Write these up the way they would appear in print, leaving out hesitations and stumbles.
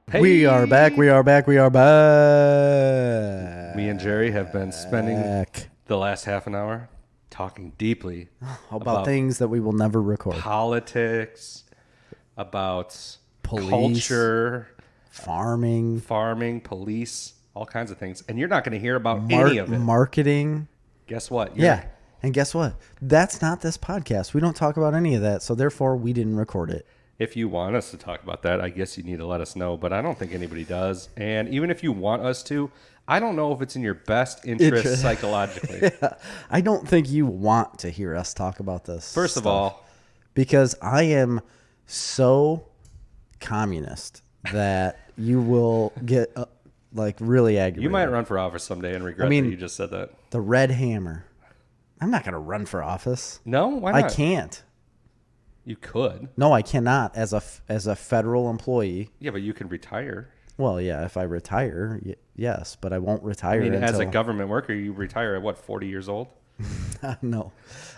Hey, We are back. We are back. We are back. me and Jerry have been spending the last half an hour talking deeply about things that we will never record. politics, about Police. culture, Farming, farming, police, all kinds of things. And you're not going to hear about any of it. marketing. Guess what? Yeah. And guess what? That's not this podcast. We don't talk about any of that. So therefore, we didn't record it. If you want us to talk about that, I guess you need to let us know. But I don't think anybody does. And even if you want us to, I don't know if it's in your best interest psychologically. Yeah. I don't think you want to hear us talk about this. First of all, because I am so communist that you will get like really aggravated. you might run for office someday and regret that you just said that. The red hammer. I'm not going to run for office. No? Why not? I can't. You could. No, I cannot as a federal employee. Yeah, but you can retire. Well, yeah, if I retire, yes, but I won't retire. I mean, until... as a government worker, you retire at what, 40 years old? No,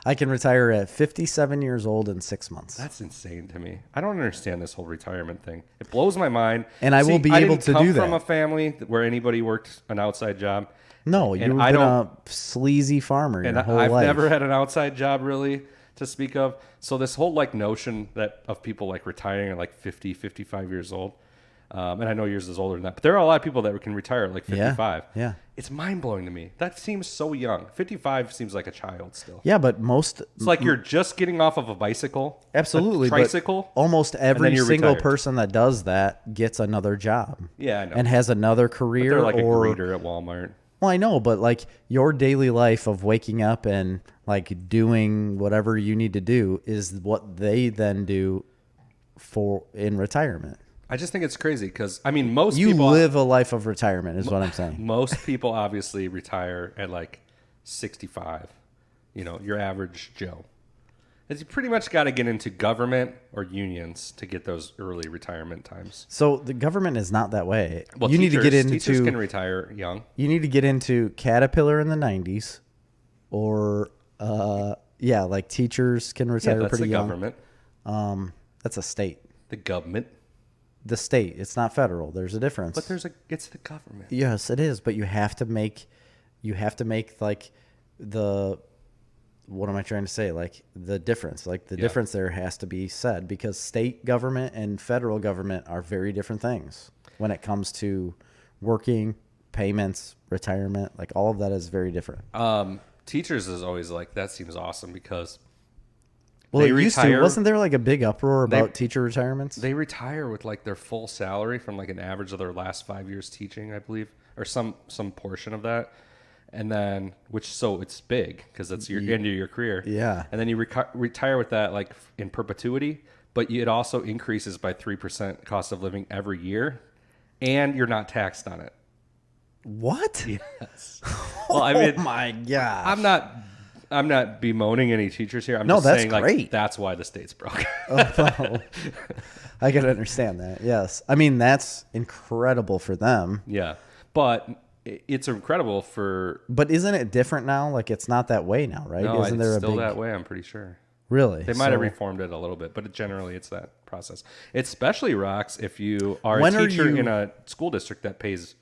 I can retire at 57 years old in 6 months. That's insane to me. I don't understand this whole retirement thing. It blows my mind. And I will be able to do that. I didn't come from a family where anybody worked an outside job. No, you've been a sleazy farmer your whole life. I've never had an outside job really to speak of. So this whole like notion that of people like retiring at like 50, 55 years old. And I know yours is older than that, but there are a lot of people that can retire at like 55. Yeah. It's mind blowing to me. That seems so young. 55 seems like a child still. Yeah, but most... It's like you're just getting off of a bicycle. Absolutely. A tricycle. Almost every single retired. person that does that gets another job. Yeah, I know. And has another career. But they're like a greeter at Walmart. Well, I know, but like your daily life of waking up and like doing whatever you need to do is what they then do in retirement. I just think it's crazy because, I mean, most you people... live a life of retirement is what I'm saying. Most people obviously retire at like 65. You know, your average Joe. You pretty much got to get into government or unions to get those early retirement times. So the government is not that way. Well, you need to get into... Teachers can retire young. You need to get into Caterpillar in the 90s or, like teachers can retire pretty young. That's the government. That's a state. The government. The state. It's not federal. There's a difference. But it's the government. Yes, it is. But you have to make like what am I trying to say? Like the difference. Like the difference there has to be said because state government and federal government are very different things when it comes to working, payments, retirement. Like all of that is very different. Teachers is always like, that seems awesome because well, it used to. Wasn't there like a big uproar about teacher retirements? They retire with like their full salary from like an average of their last 5 years teaching, I believe, or some portion of that. And then, so it's big because that's your end of your career. Yeah. And then you retire with that like in perpetuity, but it also increases by 3% cost of living every year, and you're not taxed on it. What? Yes. Well, I mean, oh my God. I'm not bemoaning any teachers here. I'm just saying great. Like that's why the state's broke. Oh, I can understand that. Yes. I mean, that's incredible for them. Yeah. But it's incredible for... But isn't it different now? Like, it's not that way now, right? No, isn't it's there still that way, I'm pretty sure. Really? They might have reformed it a little bit, but generally it's that process. It especially rocks if you are a teacher in a school district that pays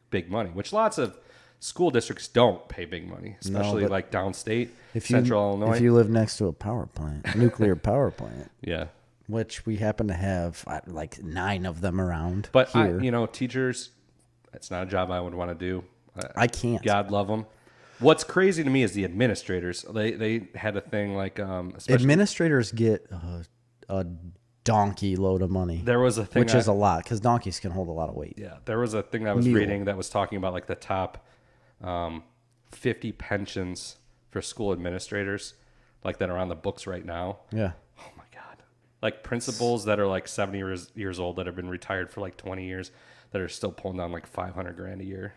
big money, which lots of school districts don't pay big money, especially like downstate, central Illinois. If you live next to a power plant, nuclear power plant. Yeah. Which we happen to have like 9 of them around. But, here. teachers... It's not a job I would want to do. I can't. God love them. What's crazy to me is the administrators. They had a thing like... administrators get a donkey load of money. There was a thing... Which is a lot, because donkeys can hold a lot of weight. Yeah. There was a thing I was reading that was talking about like the top 50 pensions for school administrators, like that are on the books right now. Yeah. Oh, my God. Like principals that are like 70 years old that have been retired for like 20 years... that are still pulling down like $500,000 a year.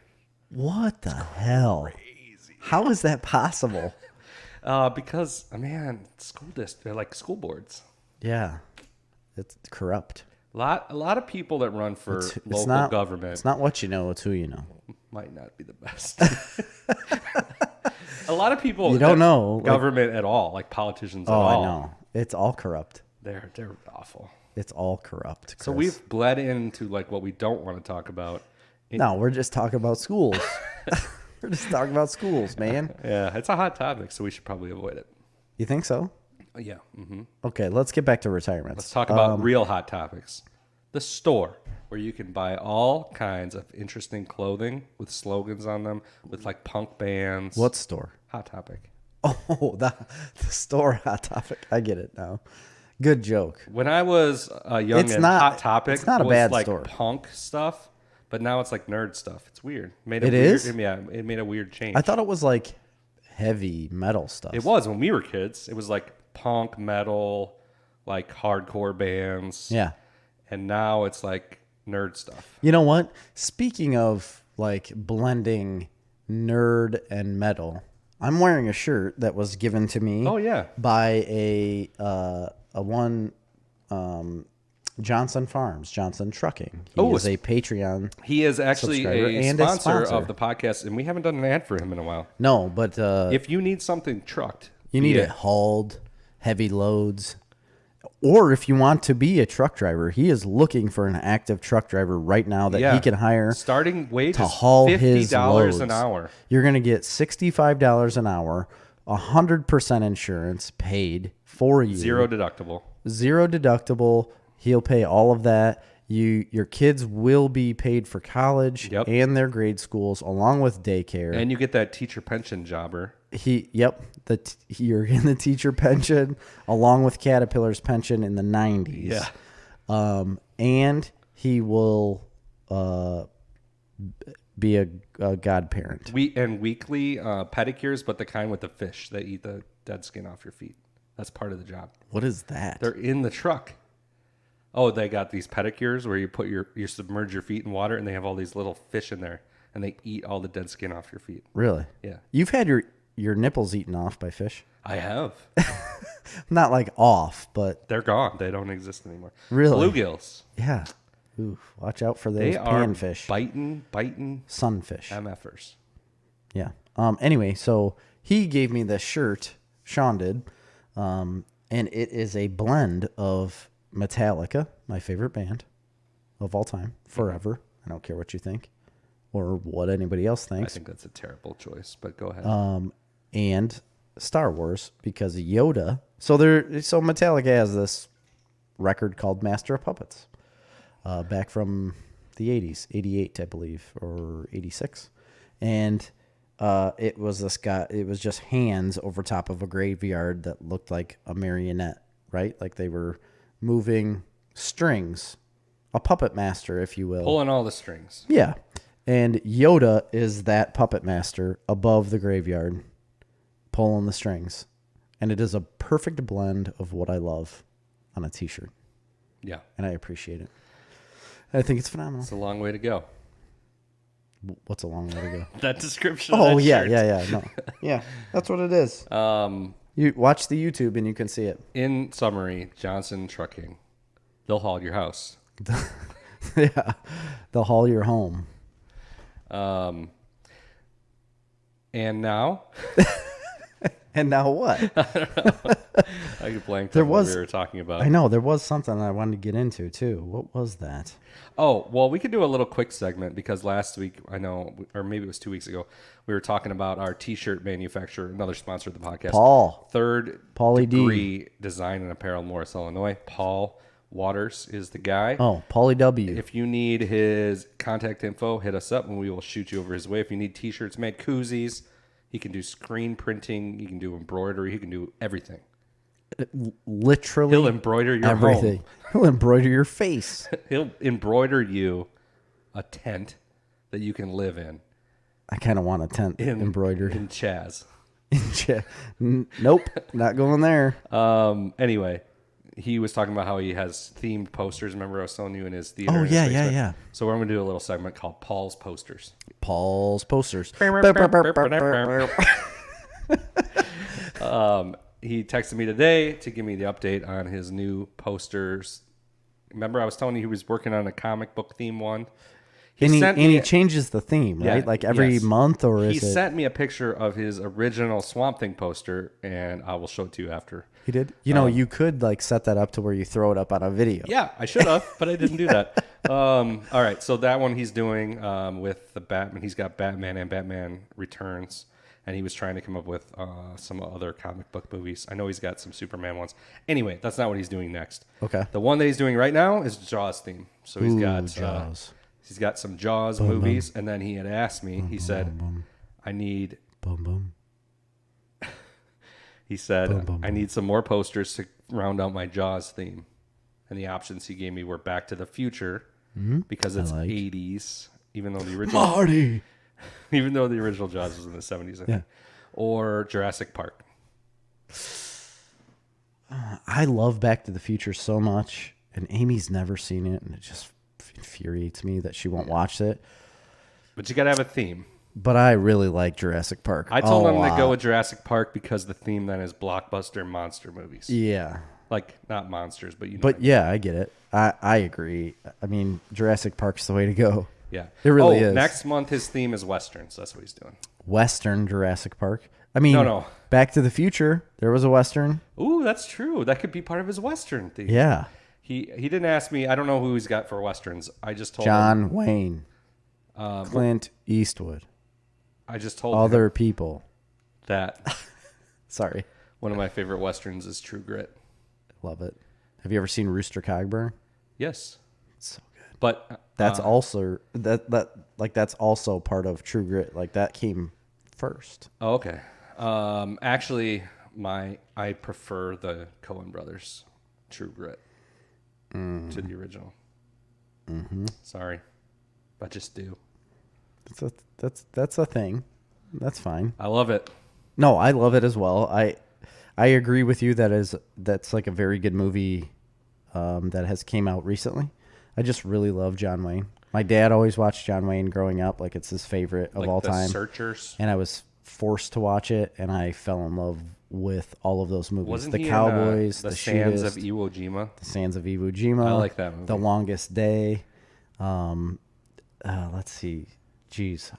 What the hell? Crazy. How is that possible? Because, man, they're like school boards. Yeah, it's corrupt. A lot of people that run for local government. It's not what you know; it's who you know. Might not be the best. A lot of people you don't know government at all, like politicians. At all. I know it's all corrupt. They're awful. It's all corrupt. Chris. So we've bled into like what we don't want to talk about. No, we're just talking about schools. We're just talking about schools, man. Yeah, it's a hot topic, so we should probably avoid it. You think so? Yeah. Mm-hmm. Okay, let's get back to retirements. Let's talk about real hot topics. The store, where you can buy all kinds of interesting clothing with slogans on them, with like punk bands. What store? Hot Topic. Oh, the store Hot Topic. I get it now. Good joke. When I was young, Hot Topic it's not a was bad like store. punk stuff, but now it's like nerd stuff. It's weird. It is? Yeah, it made a weird change. I thought it was like heavy metal stuff. It was when we were kids. It was like punk, metal, like hardcore bands. Yeah. And now it's like nerd stuff. You know what? Speaking of like blending nerd and metal, I'm wearing a shirt that was given to me. Oh, yeah. By a Johnson Farms, Johnson Trucking. He is a Patreon. He is actually a sponsor of the podcast, and we haven't done an ad for him in a while. No, but if you need something trucked, you need it hauled, heavy loads, or if you want to be a truck driver, he is looking for an active truck driver right now that he can hire. Starting wage to haul his $50 loads. an hour. You're going to get $65 an hour, 100% insurance paid for you. Zero deductible. Zero deductible. He'll pay all of that. Your kids will be paid for college and their grade schools, along with daycare. And you get that teacher pension jobber. You're in the teacher pension, along with Caterpillar's pension in the 90s. Yeah. And he will be a godparent. Weekly pedicures, but the kind with the fish that eat the dead skin off your feet. That's part of the job. What is that? They're in the truck. Oh, they got these pedicures where you put you submerge your feet in water, and they have all these little fish in there, and they eat all the dead skin off your feet. Really? Yeah. You've had your nipples eaten off by fish? I have. Not like off, but they're gone. They don't exist anymore. Really? Bluegills. Yeah. Ooh, watch out for those panfish. Biting sunfish. MFers. Yeah. Anyway, so he gave me this shirt, Sean did, and it is a blend of Metallica, my favorite band of all time, forever. I don't care what you think or what anybody else thinks. I think that's a terrible choice, but go ahead. And Star Wars, because Yoda. So Metallica has this record called Master of Puppets, back from the 80s, 88, I believe, or 86. And it was this guy, it was just hands over top of a graveyard that looked like a marionette, right? Like they were moving strings, a puppet master, if you will. Pulling all the strings. Yeah. And Yoda is that puppet master above the graveyard, pulling the strings. And it is a perfect blend of what I love on a t-shirt. Yeah. And I appreciate it. I think it's phenomenal. It's a long way to go. What's a long way to go? That description. Oh, of that shirt. yeah. No. Yeah, that's what it is. You watch the YouTube and you can see it. In summary, Johnson Trucking. They'll haul your house. Yeah. They'll haul your home. And now? And now what? I could blank on what we were talking about. I know. There was something I wanted to get into, too. What was that? Oh, well, we could do a little quick segment because last week, I know, or maybe it was 2 weeks ago, we were talking about our T-shirt manufacturer, another sponsor of the podcast. Paul. Third Pauly Degree Design and Apparel, Morris, Illinois. Paul Waters is the guy. Oh, Pauly W. If you need his contact info, hit us up and we will shoot you over his way. If you need T-shirts made, koozies, he can do screen printing, he can do embroidery, he can do everything. Literally, he'll embroider your everything. home. He'll embroider your face. He'll embroider you a tent that you can live in. I kind of want a tent embroidered in Chaz. Nope, not going there. Anyway, he was talking about how he has themed posters. Remember I was telling you in his theater? Oh, yeah. So we're going to do a little segment called Paul's Posters. Paul's Posters. He texted me today to give me the update on his new posters. Remember I was telling you he was working on a comic book theme one? He changes the theme, right? Yeah, like every month, or is it? He sent me a picture of his original Swamp Thing poster, and I will show it to you after. He did. You know, you could like set that up to where you throw it up on a video. Yeah, I should have, but I didn't do that. All right, so that one he's doing with the Batman. He's got Batman and Batman Returns, and he was trying to come up with some other comic book movies. I know he's got some Superman ones. Anyway, that's not what he's doing next. Okay. The one that he's doing right now is Jaws theme. So he's got Jaws. He's got some Jaws movies, and then he had asked me. He said, "I need." He said, "I need some more posters to round out my Jaws theme." And the options he gave me were Back to the Future because it's 80s, even though the original Marty. even though the original Jaws was in the 70s, I think. Or Jurassic Park. I love Back to the Future so much, and Amy's never seen it, and it just infuriates me that she won't watch it. But you got to have a theme. But I really like Jurassic Park. I told them to go with Jurassic Park because the theme then is blockbuster monster movies. Yeah. Like, not monsters, but you know. But yeah, I get it. I agree. I mean, Jurassic Park's the way to go. Yeah. It really is. Next month his theme is Westerns. That's what he's doing. Western Jurassic Park. I mean, No. Back to the Future, there was a Western. Ooh, that's true. That could be part of his Western theme. Yeah. He didn't ask me. I don't know who he's got for Westerns. I just told him. John Wayne. Clint Eastwood. I just told Other him people. that Sorry. one of my favorite Westerns is True Grit. Love it. Have you ever seen Rooster Cogburn? Yes. It's so good. But That's also that's also part of True Grit. Like that came first. oh, okay. Actually, I prefer the Coen Brothers True Grit to the original. Mm-hmm. Sorry, but just do. That's a thing. That's fine. I love it. No, I love it as well. I agree with you. That's like a very good movie that has came out recently. I just really love John Wayne. My dad always watched John Wayne growing up, like it's his favorite of all time. Searchers. And I was forced to watch it, and I fell in love with all of those movies. Wasn't the he Cowboys, in, the Sands Shootist, of Iwo Jima? The Sands of Iwo Jima. I like that movie. The Longest Day. Let's see. Jeez.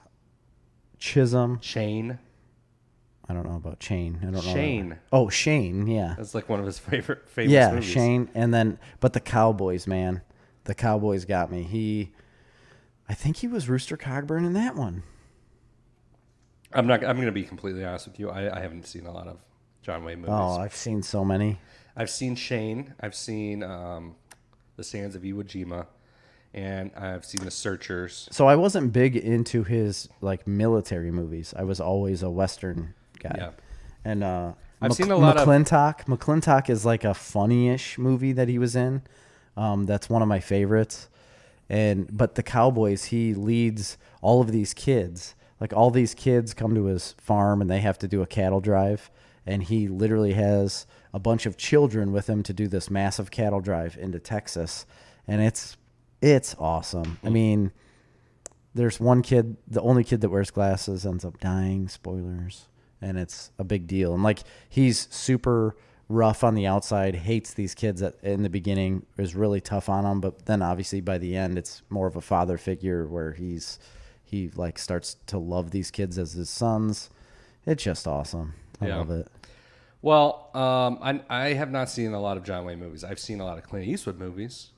Chisholm. Shane. I don't know about Shane. I don't know. Shane. Oh, Shane. Yeah. That's like one of his favorite Yeah, movies. Shane. And then, but the Cowboys, man. The Cowboys got me. I think he was Rooster Cogburn in that one. I'm going to be completely honest with you. I haven't seen a lot of John Wayne movies. Oh, I've seen so many. I've seen Shane. I've seen The Sands of Iwo Jima, and I've seen The Searchers. So I wasn't big into his like military movies. I was always a Western guy. Yeah. And I've seen a lot of McClintock. McClintock is like a funny-ish movie that he was in. That's one of my favorites. But the Cowboys, he leads all of these kids. Like all these kids come to his farm and they have to do a cattle drive, and he literally has a bunch of children with him to do this massive cattle drive into Texas, and it's awesome. I mean, there's one kid, the only kid that wears glasses ends up dying, spoilers, and it's a big deal. And like he's super rough on the outside, hates these kids in the beginning, is really tough on them, but then obviously by the end it's more of a father figure where he like starts to love these kids as his sons. It's just awesome. I love it. Well, I have not seen a lot of John Wayne movies. I've seen a lot of Clint Eastwood movies.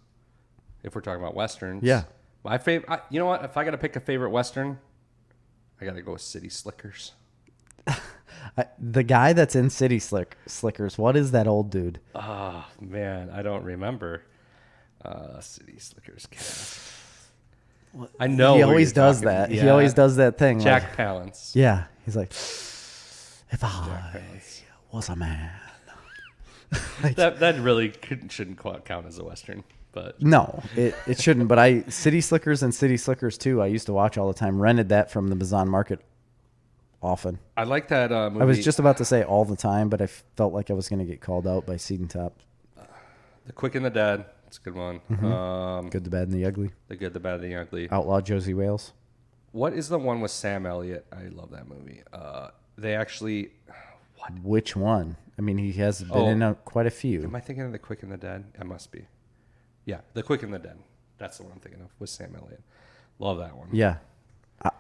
If we're talking about westerns, yeah. My favorite. You know what? If I got to pick a favorite western, I got to go with City Slickers. The guy that's in City Slickers. What is that old dude? Oh man, I don't remember. City Slickers cast. I know he always does that. Yeah. He always does that thing. Jack Palance. Yeah, he's like, if I was a man. Like, that really shouldn't count as a western, but no, it shouldn't. But City Slickers and City Slickers 2, I used to watch all the time. Rented that from the Bazan Market often. I like that movie. I was just about to say all the time, but I felt like I was going to get called out by Seed and Top. The Quick and the Dead. It's a good one. Mm-hmm. Good, the Bad, and the Ugly. The Good, the Bad, and the Ugly. Outlaw Josie Wales. What is the one with Sam Elliott? I love that movie. They actually... What? Which one? I mean, he has been in quite a few. Am I thinking of The Quick and the Dead? I must be. Yeah, The Quick and the Dead. That's the one I'm thinking of with Sam Elliott. Love that one. Yeah.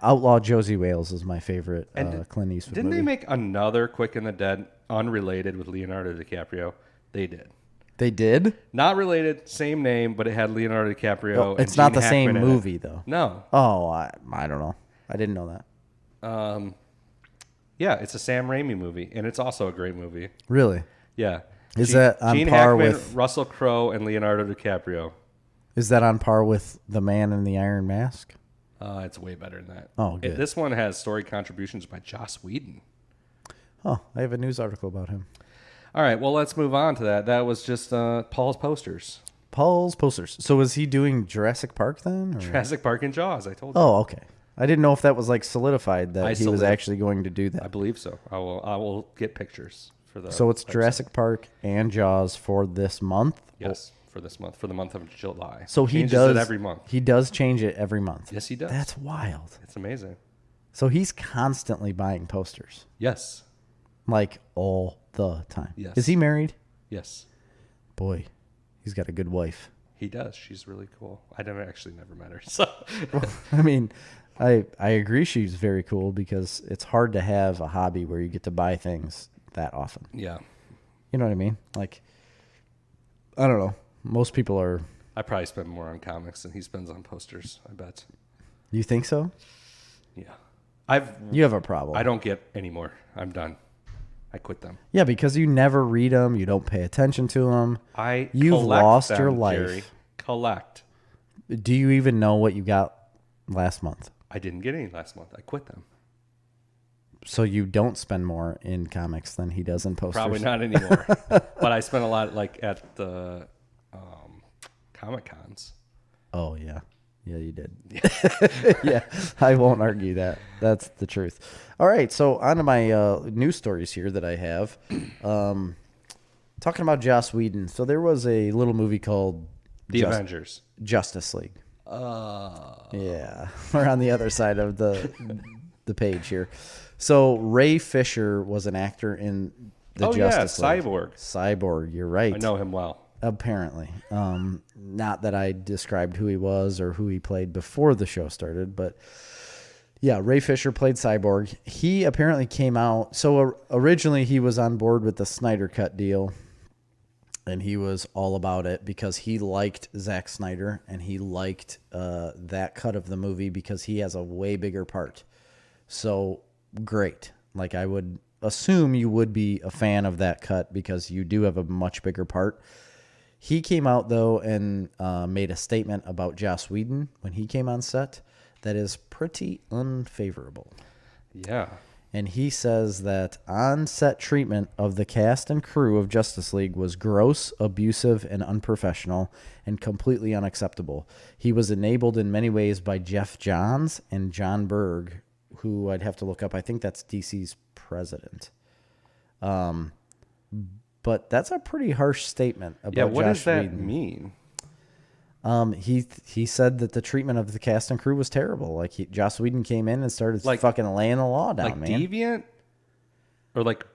Outlaw Josie Wales is my favorite Clint Eastwood Didn't movie. they make another Quick and the Dead unrelated with Leonardo DiCaprio. They did. They did? Not related, same name, but it had Leonardo DiCaprio. Oh, it's and not Gene the same Hackman in movie, it. though. No. Oh, I don't know. I didn't know that. Yeah, it's a Sam Raimi movie, and it's also a great movie. Really? Yeah. Is that on Gene par Hackman, with Russell Crowe, and Leonardo DiCaprio? Is that on par with The Man in the Iron Mask? It's way better than that. Oh, good. This one has story contributions by Joss Whedon. Oh, I have a news article about him. All right, well, let's move on to that. That was just Paul's posters. Paul's posters. So was he doing Jurassic Park then? Or? Jurassic Park and Jaws, I told you. Oh, okay. I didn't know if that was like solidified that he was Isolate. actually going to do that. I believe so. I will get pictures for the. So it's Jurassic Park and Jaws for this month? Yes, for this month, for the month of July. So he changes does it every month. He does change it every month. Yes, he does. That's wild. It's amazing. So he's constantly buying posters, Yes. like all the time. Yes. Is he married? Yes. Boy, he's got a good wife. He does. She's really cool. I never met her. So I mean, I agree she's very cool because it's hard to have a hobby where you get to buy things that often. yeah, You know what I mean? Like, I don't know. Most people are. I probably spend more on comics than he spends on posters. I bet. You think so? Yeah. You have a problem. I don't get any more. I'm done. I quit them. Yeah, because you never read them. You don't pay attention to them. You've collect lost them, your life. Jerry. Collect. Do you even know what you got last month? I didn't get any last month. I quit them. So you don't spend more in comics than he does in posters? Probably not anymore. But I spent a lot like at the Comic Cons. Oh, yeah. Yeah, you did. Yeah, I won't argue that. That's the truth. All right, so on to my news stories here that I have. Talking about Joss Whedon. So there was a little movie called The Avengers. Justice League. Yeah, we're on the other side of the page here. So Ray Fisher was an actor in the Justice League. Cyborg. Cyborg, you're right. I know him well. Apparently. Not that I described who he was or who he played before the show started, but yeah, Ray Fisher played Cyborg. He apparently came out. So originally he was on board with the Snyder Cut deal, and he was all about it because he liked Zack Snyder and he liked that cut of the movie because he has a way bigger part. So great. Like, I would assume you would be a fan of that cut because you do have a much bigger part. He came out, though, and made a statement about Joss Whedon when he came on set that is pretty unfavorable. Yeah. And he says that on-set treatment of the cast and crew of Justice League was gross, abusive, and unprofessional, and completely unacceptable. He was enabled in many ways by Jeff Johns and John Berg, who I'd have to look up. I think that's DC's president. But that's a pretty harsh statement about Joss Whedon. Yeah, what does that mean? He said that the treatment of the cast and crew was terrible. Like, Joss Whedon came in and started fucking laying the law down, like man. Deviant? Or like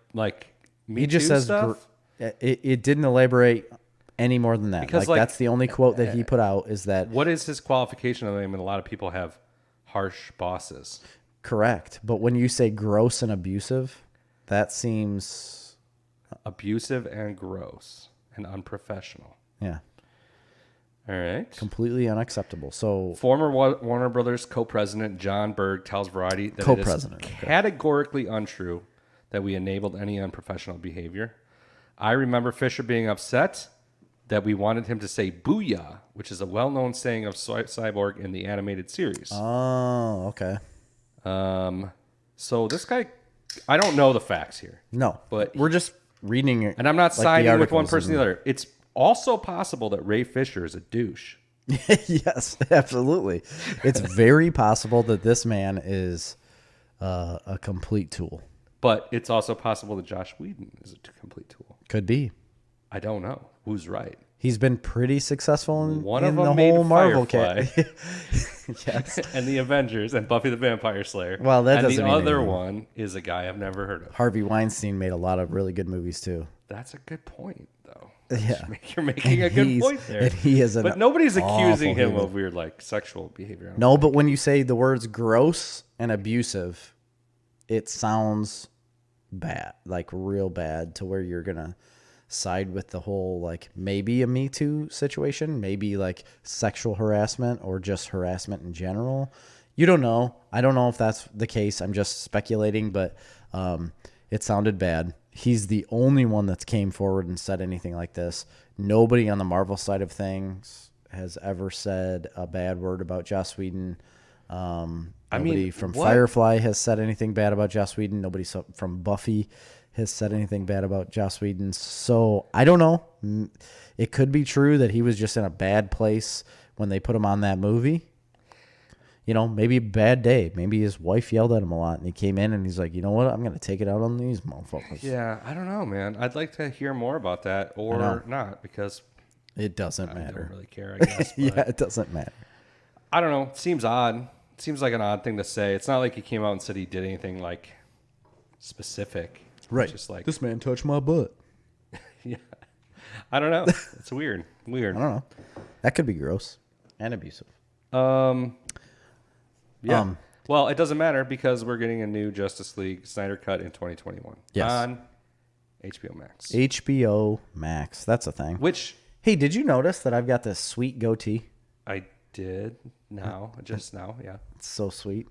Me he just Too says stuff? It didn't elaborate any more than that. Because, that's the only quote that he put out is that. What is his qualification? I mean, a lot of people have harsh bosses. Correct. But when you say gross and abusive, that seems... Abusive and gross and unprofessional. Yeah. All right. Completely unacceptable. So former Warner Brothers co-president John Berg tells Variety that it is categorically untrue that we enabled any unprofessional behavior. I remember Fisher being upset that we wanted him to say "booyah," which is a well-known saying of Cyborg in the animated series. Oh, okay. So this guy, I don't know the facts here. No, but we're just reading it. And I'm not siding with one person or the other. It's also possible that Ray Fisher is a douche. Yes, absolutely. It's very possible that this man is a complete tool. But it's also possible that Joss Whedon is a complete tool. Could be. I don't know. Who's right? He's been pretty successful in the whole Marvel cat. Yes. And the Avengers and Buffy the Vampire Slayer. Well, that doesn't mean mean the other anything. one is a guy I've never heard of. Harvey Weinstein made a lot of really good movies too. That's a good point, though. Yeah. You're making a good point there. And he is but nobody's accusing him human. of weird, like, sexual behavior. No, but when you say the words gross and abusive, it sounds bad, like real bad, to where you're gonna side with the whole, like, maybe a Me Too situation, maybe like sexual harassment or just harassment in general. You don't know. I don't know if that's the case. I'm just speculating, but it sounded bad. He's the only one that's came forward and said anything like this. Nobody on the Marvel side of things has ever said a bad word about Joss Whedon. Nobody from Firefly has said anything bad about Joss Whedon. Nobody from Buffy has said anything bad about Joss Whedon. So I don't know. It could be true that he was just in a bad place when they put him on that movie. You know, maybe a bad day. Maybe his wife yelled at him a lot, and he came in and he's like, you know what? I'm going to take it out on these motherfuckers. Yeah, I don't know, man. I'd like to hear more about that or not, because it doesn't matter. I don't really care, I guess. Yeah, it doesn't matter. I don't know. It seems odd. It seems like an odd thing to say. It's not like he came out and said he did anything like specific. Right. Just like, this man touched my butt. Yeah. I don't know. It's weird. Weird. I don't know. That could be gross and abusive. Yeah. Well, it doesn't matter because we're getting a new Justice League Snyder Cut in 2021 on HBO Max. HBO Max. That's a thing. Which, hey, did you notice that I've got this sweet goatee? I did just now. Yeah. It's so sweet.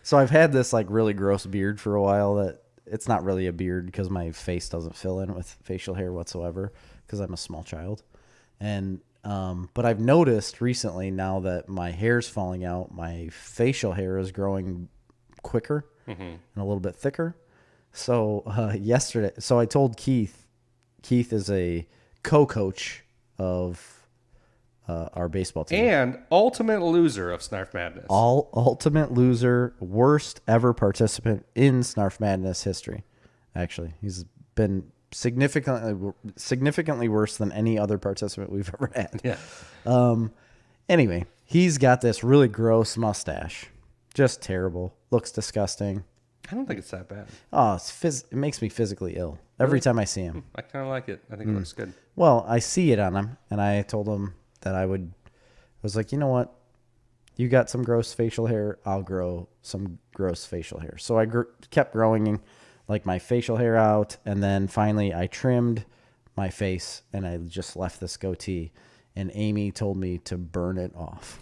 So I've had this like really gross beard for a while that it's not really a beard because my face doesn't fill in with facial hair whatsoever because I'm a small child. And but I've noticed recently now that my hair's falling out, my facial hair is growing quicker and a little bit thicker. So yesterday, I told Keith is a co-coach of our baseball team. And ultimate loser of Snarf Madness. Ultimate loser, worst ever participant in Snarf Madness history. Actually, he's been significantly worse than any other participant we've ever had. Yeah. Anyway, he's got this really gross mustache. Just terrible. Looks disgusting. I don't think it's that bad. Oh, it makes me physically ill every time I see him. I kind of like it. I think it looks good. Well, I see it on him, and I told him that I was like, you know what? You got some gross facial hair. I'll grow some gross facial hair. So I kept growing like my facial hair out, and then finally I trimmed my face, and I just left this goatee. And Amy told me to burn it off.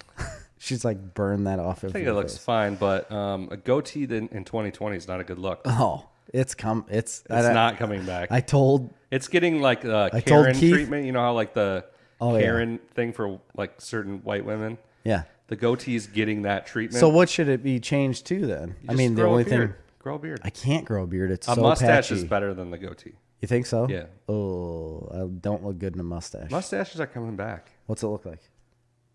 She's like, burn that off. I think it looks fine, but a goatee in 2020 is not a good look. Oh, it's not coming back. It's getting like Karen treatment. You know how like the Karen thing for like certain white women. Yeah, the goatee's getting that treatment. So what should it be changed to then? I mean, the only thing. Grow a beard. I can't grow a beard. It's a so mustache patchy. Is better than the goatee. You think so? Yeah. Oh, I don't look good in a mustache. Mustaches are coming back. What's it look like?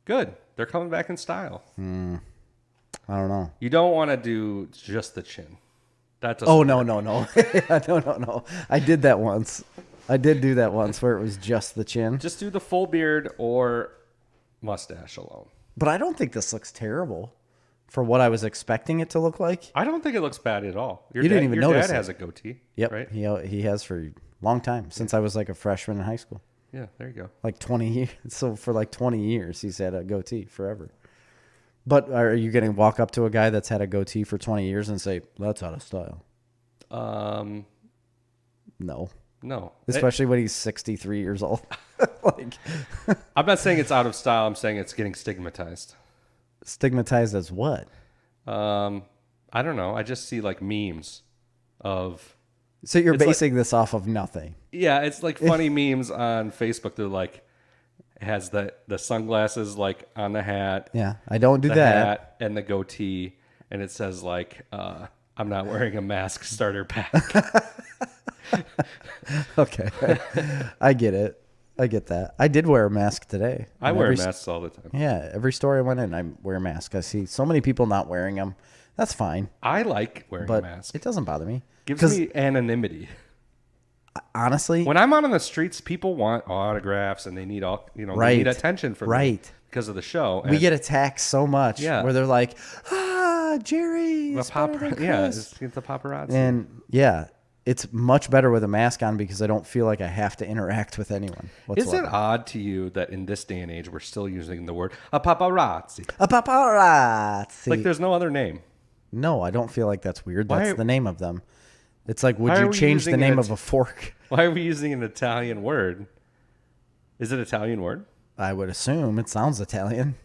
Good. They're coming back in style. I don't know. You don't want to do just the chin. That doesn't. Oh, work. no. No. I did that once. I did do that once where it was just the chin. Just do the full beard or mustache alone. But I don't think this looks terrible for what I was expecting it to look like. I don't think it looks bad at all. You didn't even notice. Your dad has a goatee. Yep. Right? He has for a long time, since I was like a freshman in high school. Yeah, there you go. Like 20 years. So for like 20 years, he's had a goatee forever. But are you going to walk up to a guy that's had a goatee for 20 years and say, that's out of style? No. Especially when he's 63 years old. Like, I'm not saying it's out of style. I'm saying it's getting stigmatized. Stigmatized as what? I don't know. I just see like memes of. So you're basing this off of nothing. Yeah, it's like funny memes on Facebook. They're like, it has the sunglasses like on the hat. Yeah, I don't do the that. Hat and the goatee, and it says like, "I'm not wearing a mask." Starter pack. Okay, I get it. I get that. I did wear a mask today. I wear masks all the time. Yeah, every store I went in, I wear a mask. I see so many people not wearing them. That's fine. I like wearing a mask. It doesn't bother me. Gives me anonymity. Honestly, when I'm out on the streets, people want autographs and they need they need attention from me because of the show. And we get attacked so much where they're like, Jerry, it's the paparazzi. And it's much better with a mask on because I don't feel like I have to interact with anyone whatsoever. Is it odd to you that in this day and age we're still using the word a paparazzi? A paparazzi. Like there's no other name. No, I don't feel like that's weird. That's the name of them. It's like, would you change the name of a fork? Why are we using an Italian word? Is it an Italian word? I would assume. It sounds Italian.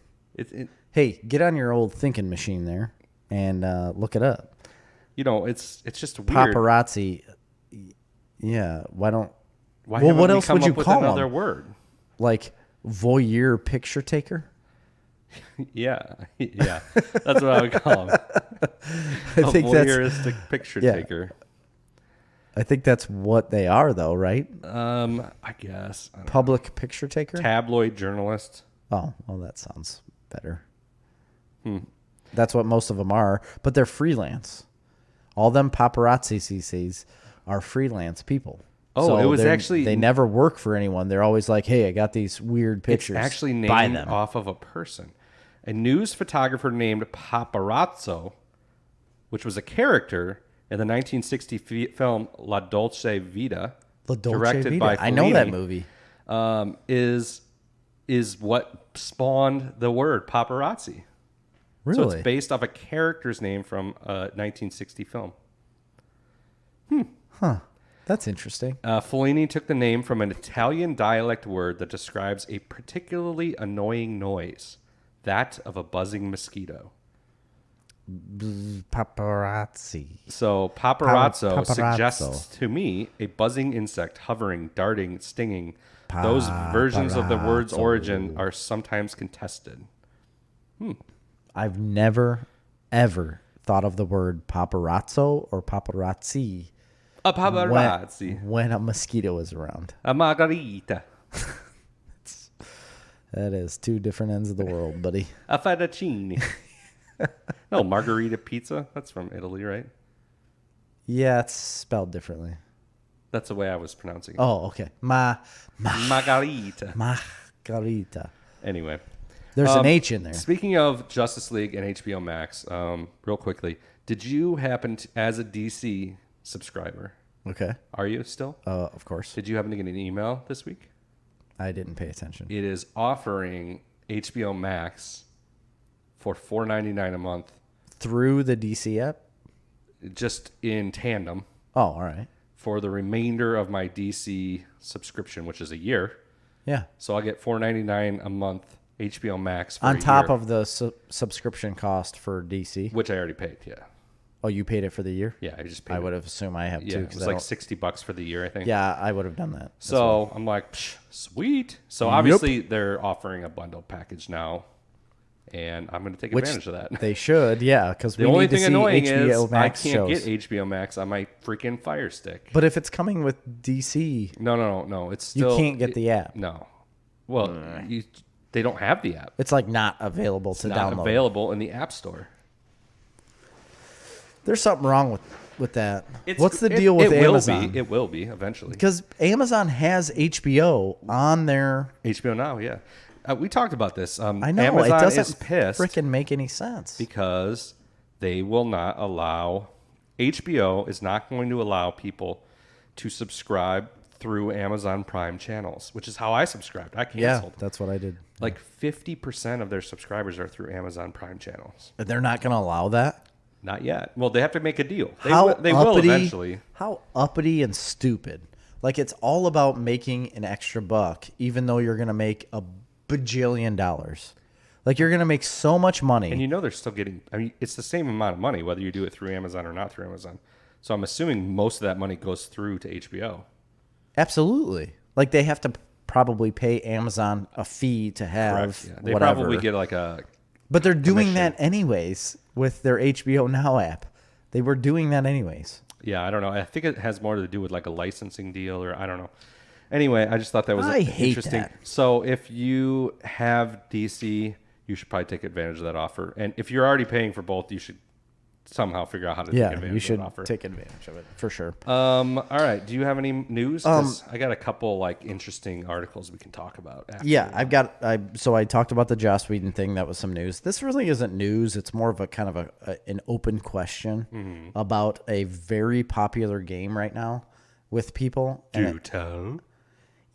Hey, get on your old thinking machine there and look it up. It's just weird. Paparazzi. Yeah. Why what else would you call another them? word? Like voyeur picture taker? Yeah. That's what I would call him. I think voyeuristic picture taker. I think that's what they are, though, right? I guess. Public picture taker? Tabloid journalist. Oh, well, that sounds better. That's what most of them are, but they're freelance. All them paparazzi CCs are freelance people. Oh, so it was actually... They never work for anyone. They're always like, hey, I got these weird pictures. It's actually named off of a person. A news photographer named Paparazzo, which was a character in the 1960 film La Dolce Vita, directed by Fellini. I know that movie. Is what spawned the word paparazzi. Really? So it's based off a character's name from a 1960 film. Huh. That's interesting. Fellini took the name from an Italian dialect word that describes a particularly annoying noise, that of a buzzing mosquito. Paparazzi. So paparazzo suggests to me a buzzing insect hovering, darting, stinging. Those versions of the word's origin are sometimes contested. I've never, ever thought of the word paparazzo or paparazzi. A paparazzi. When a mosquito is around. A margarita. That is two different ends of the world, buddy. A fettuccine. No, margarita pizza. That's from Italy, right? Yeah, it's spelled differently. That's the way I was pronouncing it. Oh, okay. Margarita. Margarita. Anyway. There's an H in there. Speaking of Justice League and HBO Max, real quickly, did you happen to, as a DC subscriber, okay, are you still? Of course. Did you happen to get an email this week? I didn't pay attention. It is offering HBO Max for $4.99 a month. Through the DC app? Just in tandem. Oh, all right. For the remainder of my DC subscription, which is a year. Yeah. So I'll get $4.99 a month HBO Max for on a top year, of the subscription cost for DC. which I already paid. Yeah. Oh, you paid it for the year? Yeah, I just paid. I would have assumed I have too. It was like $60 for the year, I think. Yeah, I would have done that. So I'm like, sweet. So obviously they're offering a bundle package now, and I'm going to take advantage of that. They should, yeah, because the only thing annoying is I can't get HBO Max on my freaking Fire Stick. But if it's coming with DC, no, it's still you can't get the app. No, well, they don't have the app. It's like not available to download. Not available in the App Store. There's something wrong with that. What's the deal with Amazon? It will be eventually. Because Amazon has HBO on their HBO Now, yeah. We talked about this. I know. Amazon it doesn't is pissed freaking make any sense. because they will not allow, HBO is not going to allow people to subscribe through Amazon Prime channels, which is how I subscribed. I canceled. Yeah, that's what I did. Like 50% of their subscribers are through Amazon Prime channels. They're not going to allow that? Not yet. Well, they have to make a deal. They will eventually. How uppity and stupid. Like, it's all about making an extra buck, even though you're going to make a bajillion dollars. Like, you're going to make so much money. And they're still getting, it's the same amount of money, whether you do it through Amazon or not through Amazon. So I'm assuming most of that money goes through to HBO. Absolutely. Like, they have to probably pay Amazon a fee to have yeah. They whatever. probably get like a But they're doing commission. that anyways with their HBO Now app. They were doing that anyways. Yeah, I don't know. I think it has more to do with like a licensing deal, or I don't know. Anyway, I just thought that was interesting. That. So if you have DC, you should probably take advantage of that offer. And if you're already paying for both, you should somehow figure out how to take advantage of that offer. Take advantage of it for sure. All right. Do you have any news? 'Cause I got a couple like interesting articles we can talk about. Actually. Yeah, so I talked about the Joss Whedon thing. That was some news. This really isn't news. It's more of a kind of an open question about a very popular game right now with people. Do tell.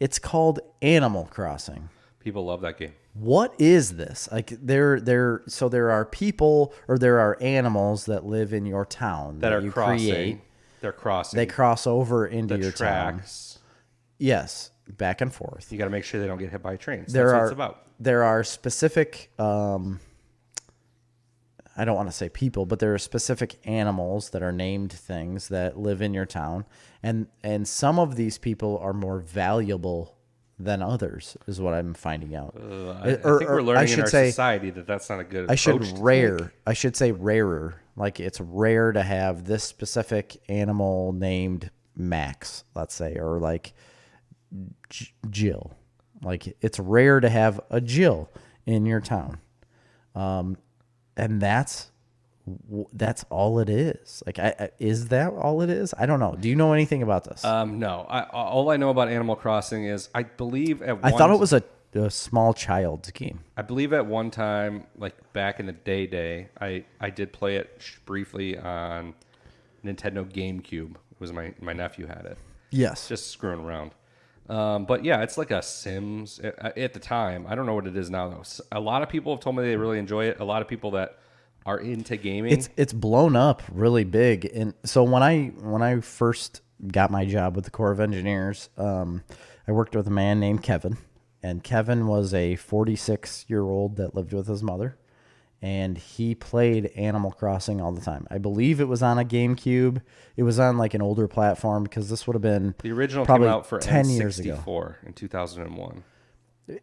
It's called Animal Crossing. People love that game. What is this? Like there are people or there are animals that live in your town that are you crossing. create. They're crossing. They cross over into your tracks. town. Yes, back and forth. You got to make sure they don't get hit by trains. That's what it's about. There are specific, I don't want to say people, but there are specific animals that are named things that live in your town. And some of these people are more valuable than others, is what I'm finding out. I think we're learning in our society that that's not a good approach. I should say rarer. Like, it's rare to have this specific animal named Max, let's say, or like Jill. Like, it's rare to have a Jill in your town. And that's all it is. Like, is that all it is? I don't know. Do you know anything about this? No. All I know about Animal Crossing is I thought it was a small child's game. I believe at one time, like back in the day, I did play it briefly on Nintendo GameCube. It was my nephew had it. Yes. Just screwing around. But yeah, it's like a Sims at the time. I don't know what it is now though. A lot of people have told me they really enjoy it. A lot of people that are into gaming. It's blown up really big. And so when I first got my job with the Corps of Engineers, I worked with a man named Kevin, and Kevin was a 46-year-old that lived with his mother, and he played Animal Crossing all the time. I believe it was on a GameCube. It was on like an older platform, because this would have been the original probably came out for 10 N64 years ago. In 2001.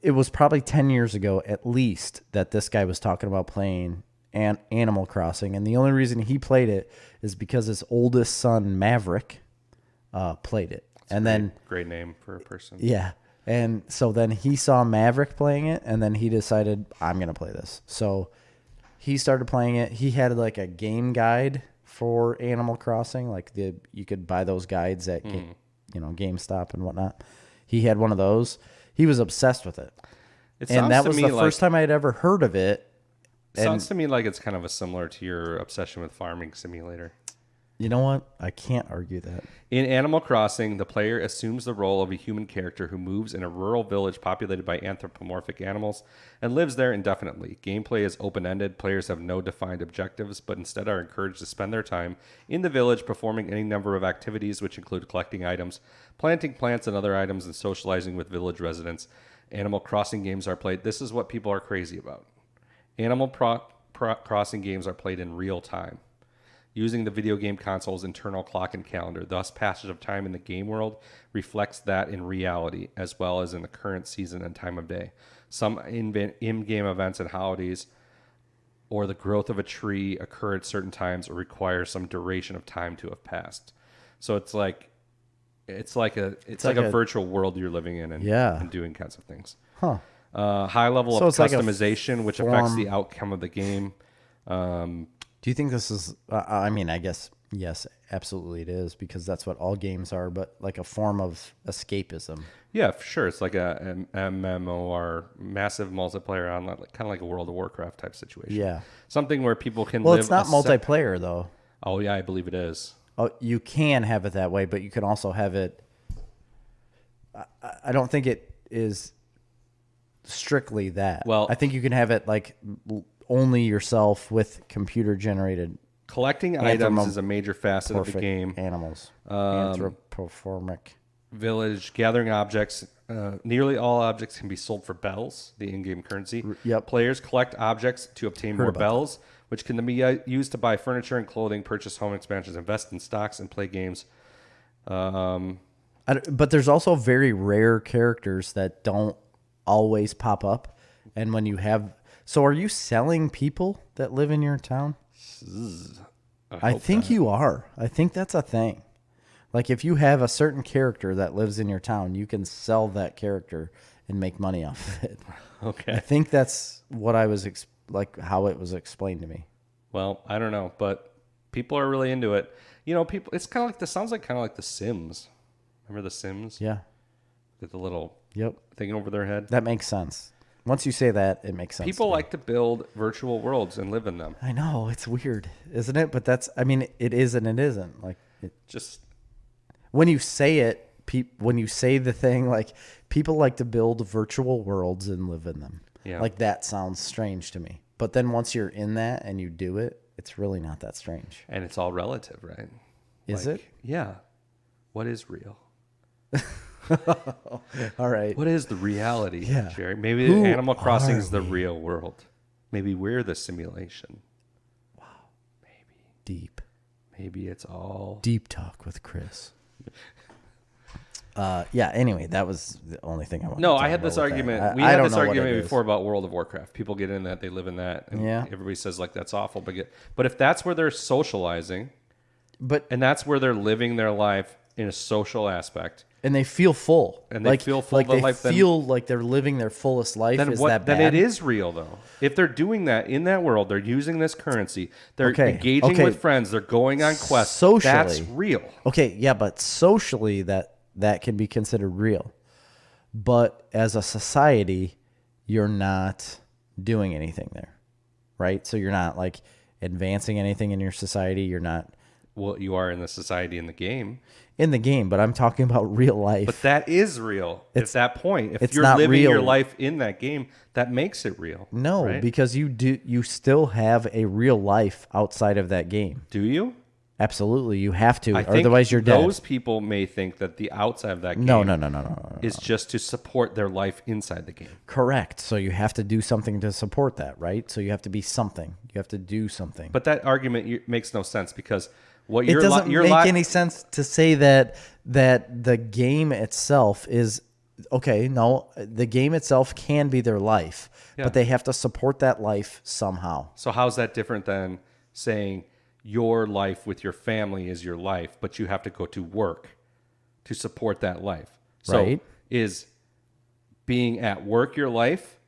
It was probably 10 years ago at least that this guy was talking about playing Animal Crossing, and the only reason he played it is because his oldest son Maverick played it. That's great name for a person. Yeah. And so then he saw Maverick playing it, and then he decided, I'm going to play this. So he started playing it. He had like a game guide for Animal Crossing. Like you could buy those guides at GameStop and whatnot. He had one of those. He was obsessed with it. And that was the first time I had ever heard of it. Sounds to me like it's kind of similar to your obsession with Farming Simulator. You know what? I can't argue that. In Animal Crossing, the player assumes the role of a human character who moves in a rural village populated by anthropomorphic animals and lives there indefinitely. Gameplay is open-ended. Players have no defined objectives, but instead are encouraged to spend their time in the village performing any number of activities, which include collecting items, planting plants and other items, and socializing with village residents. Animal Crossing games are played. This is what people are crazy about. Animal Crossing games are played in real time, using the video game console's internal clock and calendar. Thus, passage of time in the game world reflects that in reality, as well as in the current season and time of day. Some in-game events and holidays or the growth of a tree occur at certain times or require some duration of time to have passed. So it's like a virtual world you're living in and doing kinds of things. Huh. High level of customization, which affects the outcome of the game. Do you think this is, I mean, I guess, yes, absolutely it is, because that's what all games are, but like a form of escapism. Yeah, for sure. It's like a MMO or massive multiplayer online, kind of like a World of Warcraft type situation. Yeah. Something where people can live. Well, it's not multiplayer, though. Oh, yeah, I believe it is. Oh, you can have it that way, but you can also have it. I don't think it is strictly that. Well, I think you can have it like only yourself with computer generated. Collecting items is a major facet of the game. Animals. Anthropomorphic. Village, gathering objects. Nearly all objects can be sold for bells, the in-game currency. Yep. Players collect objects to obtain more bells, which can then be used to buy furniture and clothing, purchase home expansions, invest in stocks, and play games. But there's also very rare characters that don't always pop up. And when you have... So are you selling people that live in your town? I think you are. I think that's a thing. Like, if you have a certain character that lives in your town, you can sell that character and make money off of it. Okay. I think that's what I was how it was explained to me. Well, I don't know, but people are really into it. You know, people. It's kind of like sounds like The Sims. Remember The Sims? Yeah. With the little Yep thing over their head. That makes sense. Once you say that, it makes sense. People like to build virtual worlds and live in them. I know, it's weird, isn't it? But that's, I mean, it is and it isn't. Like, it just when you say it, when you say the thing, like, people like to build virtual worlds and live in them. Yeah. Like, that sounds strange to me. But then once you're in that and you do it, it's really not that strange. And it's all relative, right? Is it? Yeah. What is real? All right. What is the reality, Yeah. Jerry? Maybe Who Animal Crossing is are the we? real world. Maybe we're the simulation. Deep. Maybe it's all... Deep talk with Chris. Yeah, anyway, that was the only thing I wanted to talk I had this about with argument. that. We I had don't this know what argument it is. before about World of Warcraft. People get in that, they live in that, and Yeah. everybody says like that's awful. But if that's where they're socializing, and that's where they're living their life in a social aspect, and they feel full, and they feel full like of they life, feel like they're living their fullest life. then Is what? that bad? Then it is real though. If they're doing that in that world, they're using this currency, they're Okay, engaging okay. with friends, they're going on quests. Socially. That's real. Okay, yeah, but socially that can be considered real. But as a society, you're not doing anything there, right? So you're not like advancing anything in your society. You're not Well, you are in the society in the game. in the game, but I'm talking about real life. But that is real. At that point, if it's you're not living your real. life in that game, that makes it real. No, right? because you still have a real life outside of that game. Do you? Absolutely, you have to, I think otherwise you're dead. Those people may think that the outside of that game No. is just to support their life inside the game. Correct. So you have to do something to support that, right? So you have to be something. You have to do something. But that argument makes no sense because what it you're doesn't you're make any sense to say that the game itself is okay. No, the game itself can be their life, but they have to support that life somehow. So how's that different than saying your life with your family is your life, but you have to go to work to support that life? So Right. is being at work your life,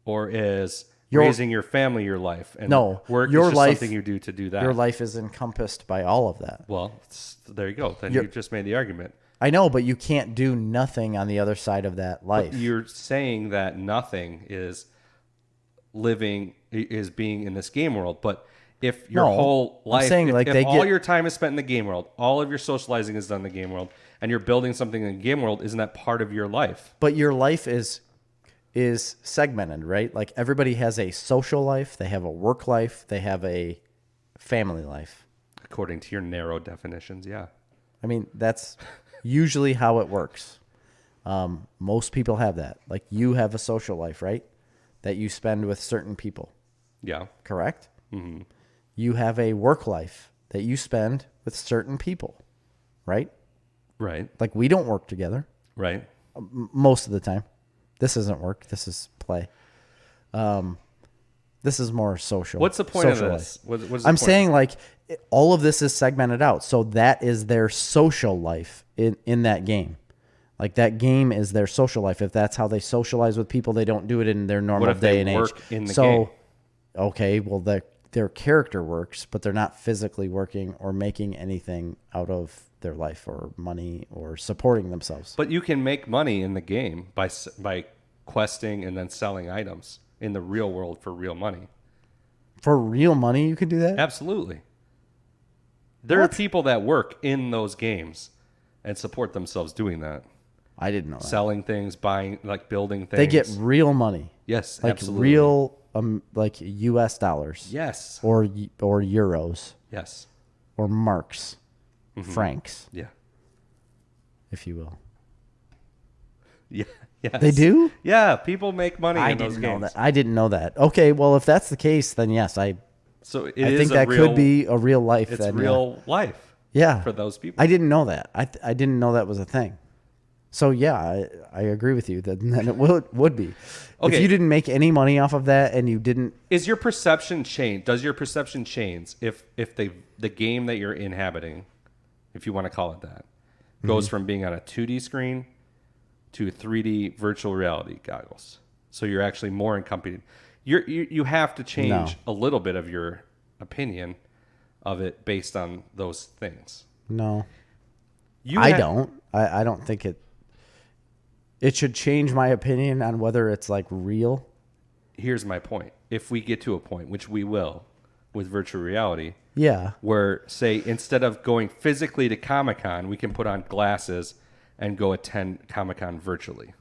or is raising your family your life? And No, work your is just life- something you do to do that. Your life is encompassed by all of that. Well, there you go. Then you just made the argument. I know, but you can't do nothing on the other side of that life. You're saying that nothing is being in this game world, but if your whole life, saying, if all your time is spent in the game world, all of your socializing is done in the game world, and you're building something in the game world, isn't that part of your life? But your life is segmented, right? Like everybody has a social life, they have a work life, they have a family life. According to your narrow definitions, yeah. I mean, that's usually how it works. Most people have that. Like you have a social life, right? That you spend with certain people. Yeah. Correct? Mm-hmm. You have a work life that you spend with certain people, right? Right. Like we don't work together Right. most of the time. This isn't work. This is play. This is more social. What's the point of social this? life. What's the I'm point? saying like all of this is segmented out. So that is their social life in that game. Like that game is their social life. If that's how they socialize with people, they don't do it in their normal What if day they and age. work in the game? Okay, well their character works, but they're not physically working or making anything out of their life or money or supporting themselves. But you can make money in the game by questing and then selling items in the real world for real money. For real money, you could do that? Absolutely. There are people that work in those games and support themselves doing that. I didn't know that. Selling things, buying, like building things. They get real money. Yes, like absolutely. real like US dollars. Yes. Or euros Yes. or marks. Francs, Yeah. if you will. Yeah. Yes. They do? Yeah, people make money I in those didn't know games. that. I didn't know that. Okay, well if that's the case, then yes, I So think that could be a real life. It's then, real life. Yeah. For those people. I didn't know that. I didn't know that was a thing. So yeah, I agree with you that then it would be. Okay. If you didn't make any money off of that and you didn't, Is your perception change? Does your perception change if the game that you're inhabiting, if you want to call it that, goes from being on a 2D screen to 3D virtual reality goggles? So you're actually more encompassed. You have to change a little bit of your opinion of it based on those things. no, I don't. I don't think it should change my opinion on whether it's like real. Here's my point. If we get to a point, which we will, with virtual reality, Yeah. where, say, instead of going physically to Comic-Con, we can put on glasses and go attend Comic-Con virtually.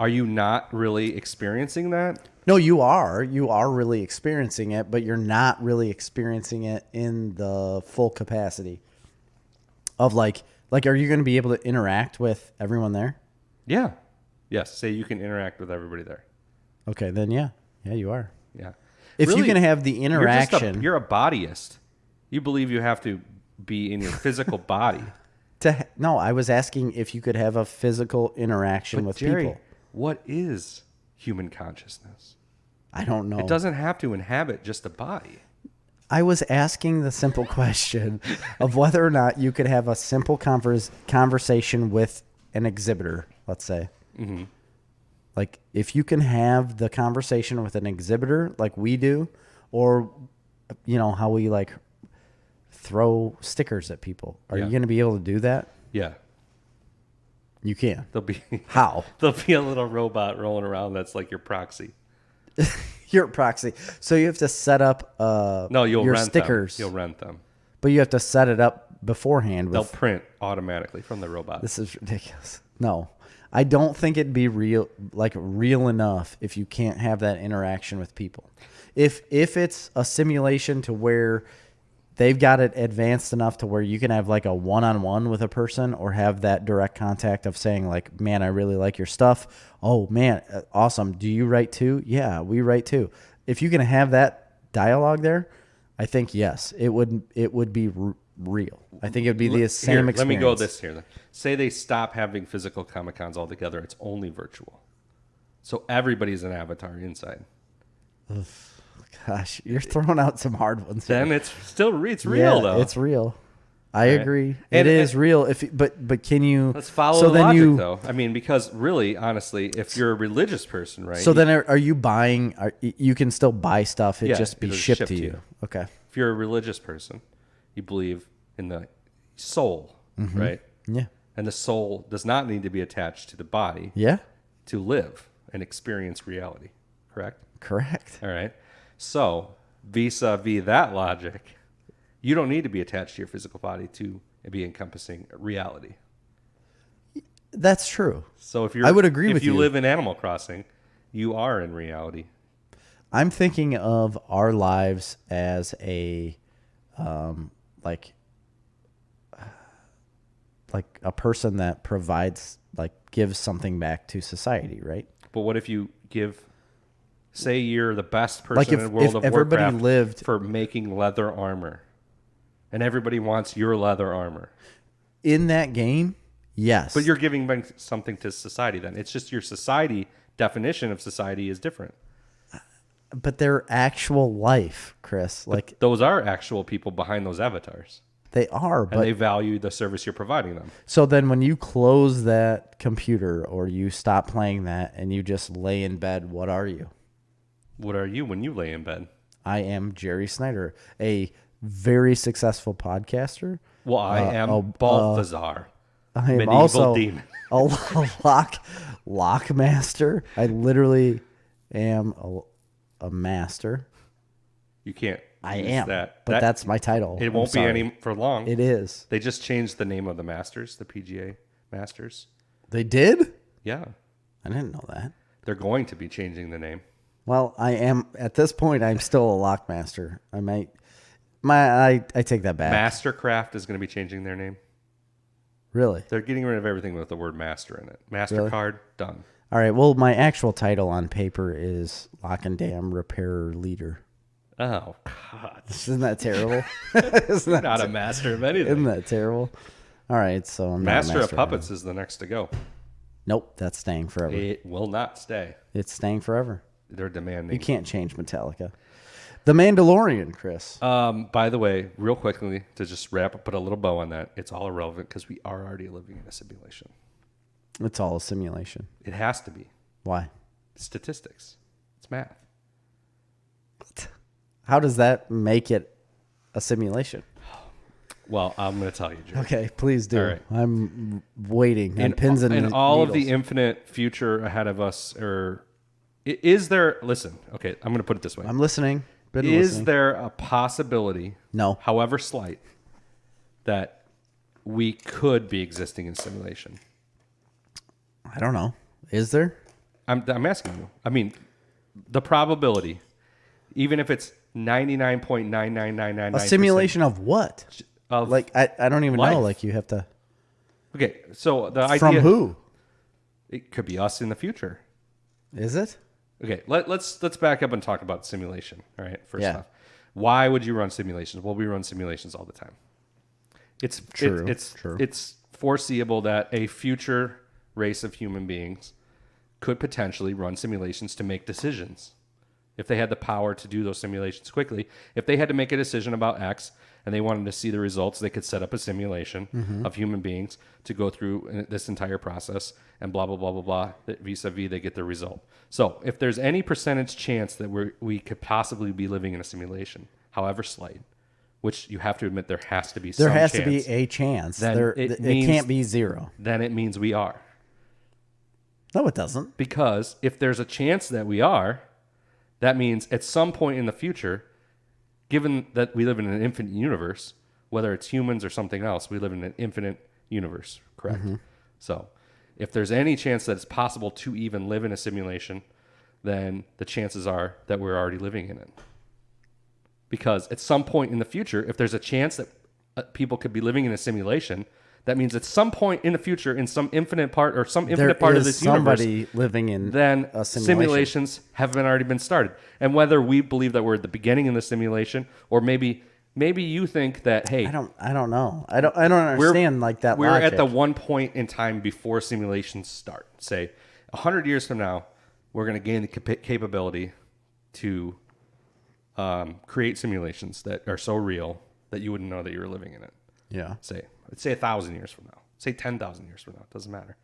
Are you not really experiencing that? No, you are. You are really experiencing it, but you're not really experiencing it in the full capacity of like are you going to be able to interact with everyone there? Yeah. Yes. Say you can interact with everybody there. Okay, then yeah, you are. Yeah. If Really, you can have the interaction, you're a bodyist. You believe you have to be in your physical body. No, I was asking if you could have a physical interaction with Jerry, people. what is human consciousness? I don't know. It doesn't have to inhabit just a body. I was asking the simple question of whether or not you could have a simple conversation with an exhibitor, let's say. Mm-hmm. Like, if you can have the conversation with an exhibitor like we do, or, how we, like, throw stickers at people. Are you going to be able to do that? Yeah. You can. How? There'll be a little robot rolling around that's like your proxy. Your proxy. So you have to set up you'll your rent stickers. Them. You'll rent them. But you have to set it up beforehand. They'll print automatically from the robot. This is ridiculous. No. I don't think it'd be real enough if you can't have that interaction with people. If it's a simulation to where they've got it advanced enough to where you can have like a one-on-one with a person or have that direct contact of saying like, man, I really like your stuff. Oh man, awesome. Do you write too? Yeah, we write too. If you can have that dialogue there, I think yes, it would be real. I think it would be the same experience. Let me go this here. Say they stop having physical Comic-Cons altogether. It's only virtual. So everybody's an avatar inside. Ugh. Gosh, you're throwing out some hard ones. Then it's real though. It's real. I agree. It is real. But can you? Let's follow the logic though. I mean, because really, honestly, if you're a religious person, right? So then, are you buying? You can still buy stuff. It just be shipped to you. Okay. If you're a religious person, you believe in the soul, right? Yeah. And the soul does not need to be attached to the body. Yeah. To live and experience reality. Correct. Correct. All right. So, vis-a-vis that logic, you don't need to be attached to your physical body to be encompassing reality. That's true. So I would agree with you. If you live in Animal Crossing, you are in reality. I'm thinking of our lives as a, like a person that provides, gives something back to society, right? But what if you give... Say you're the best person in World of everybody Warcraft lived for making leather armor, and everybody wants your leather armor. In that game, yes. But you're giving back something to society then. It's just your society definition of society is different. But they're actual life, Chris. But those are actual people behind those avatars. They are, but... And they value the service you're providing them. So then when you close that computer or you stop playing that and you just lay in bed, what are you? What are you when you lay in bed? I am Jerry Snyder, a very successful podcaster. Well, I am Balthazar. I am also demon. a lock master. I literally am a master. You can't. I am that, but that's my title. It won't be any for long. It is. They just changed the name of the Masters, the PGA Masters. They did? Yeah. I didn't know that. They're going to be changing the name. Well, I am at this point. I'm still a lockmaster. I take that back. Mastercraft is going to be changing their name. Really? They're getting rid of everything with the word master in it. MasterCard, done. All right. Well, my actual title on paper is Lock and Dam Repairer Leader. Oh God! Isn't that terrible? Isn't that not a master of anything? Isn't that terrible? All right. So I'm master of Puppets is the next to go. Nope, that's staying forever. It will not stay. It's staying forever. They're demanding. You can't change Metallica. The Mandalorian, Chris. By the way, real quickly, to just put a little bow on that, it's all irrelevant because we are already living in a simulation. It's all a simulation. It has to be. Why? Statistics. It's math. What? How does that make it a simulation? Well, I'm going to tell you, Jerry. Okay, please do. Right. I'm waiting. And pins and in all needles. Of the infinite future ahead of us, is there? Listen, okay, I'm going to put it this way. I'm listening. Is there a possibility? No. However slight, that we could be existing in simulation? I don't know. Is there? I'm asking you. I mean, the probability, even if it's 99.99999%. A simulation of what? Of like I don't even life. know. Like you have to. Okay, so the idea From who? It could be us in the future. Is it? Okay, let's back up and talk about simulation. All right, first Yeah. off, why would you run simulations? Well, we run simulations all the time. It's True. It's foreseeable that a future race of human beings could potentially run simulations to make decisions. If they had the power to do those simulations quickly, if they had to make a decision about X and they wanted to see the results, they could set up a simulation of human beings to go through this entire process and blah, blah, blah, blah, blah. Vis-a-vis, they get the result. So if there's any percentage chance that we could possibly be living in a simulation, however slight, which you have to admit there has to be some chance. There has to be a chance. It can't be zero. Then it means we are. No, it doesn't. Because if there's a chance that we are, that means at some point in the future, given that we live in an infinite universe, whether it's humans or something else, we live in an infinite universe, correct? So if there's any chance that it's possible to even live in a simulation, then the chances are that we're already living in it. Because at some point in the future, if there's a chance that people could be living in a simulation, that means at some point in the future, in some infinite part or some infinite part of this universe, living in then a simulation. Simulations have already been started. And whether we believe that we're at the beginning of the simulation, or maybe you think that, hey, I don't know. I don't understand that we're logic. at the one point in time before simulations start. Say 100 years from now, we're going to gain the capability to create simulations that are so real that you wouldn't know that you were living in it. Yeah. Let's say 1,000 years from now. Say 10,000 years from now. It doesn't matter.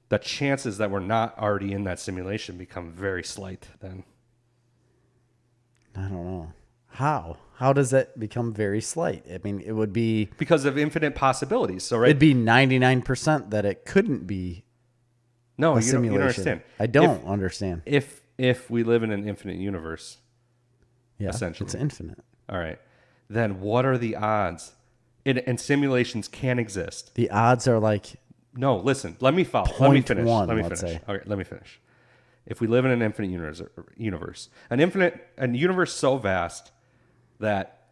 The chances that we're not already in that simulation become very slight then. I don't know. How? How does that become very slight? I mean, it would be... Because of infinite possibilities. So, right? It'd be 99% that it couldn't be no, a you simulation. don't understand. I don't understand. If we live in an infinite universe, essentially. It's infinite. All right. Then what are the odds? And simulations can exist. The odds are like... No, listen. Let me follow. Let me finish. Say. All right, let me finish. If we live in an infinite universe, a universe so vast that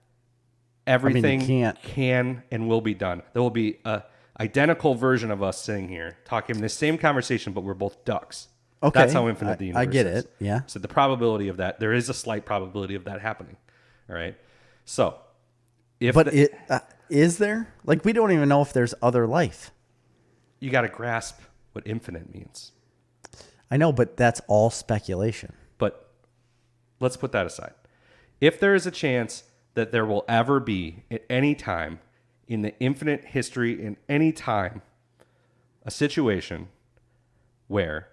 everything can and will be done. There will be a identical version of us sitting here talking the same conversation, but we're both ducks. Okay, that's how infinite the universe is. I get it. Yeah. So the probability of that, there is a slight probability of that happening. All right. So, is there? Like, we don't even know if there's other life. You got to grasp what infinite means. I know, but that's all speculation. But let's put that aside. If there is a chance that there will ever be at any time in the infinite history, in any time, a situation where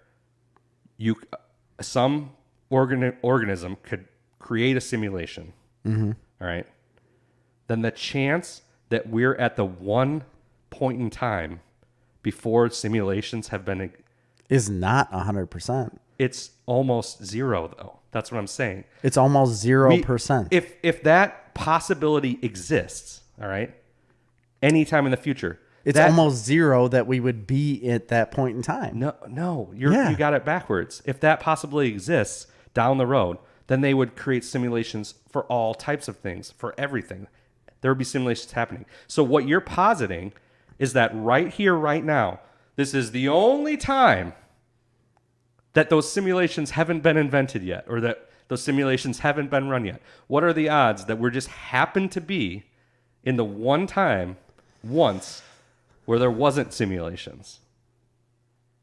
some organism could create a simulation, all right, then the chance that we're at the one point in time before simulations have been is not 100%. It's almost zero, though. That's what I'm saying. It's almost 0%. If that possibility exists, all right, anytime in the future, it's almost zero that we would be at that point in time. No, you got it backwards. If that possibility exists down the road, then they would create simulations for all types of things, for everything. There would be simulations happening. So what you're positing is that right here, right now, this is the only time that those simulations haven't been invented yet, or that those simulations haven't been run yet. What are the odds that we're just happen to be in the one time, once, where there wasn't simulations?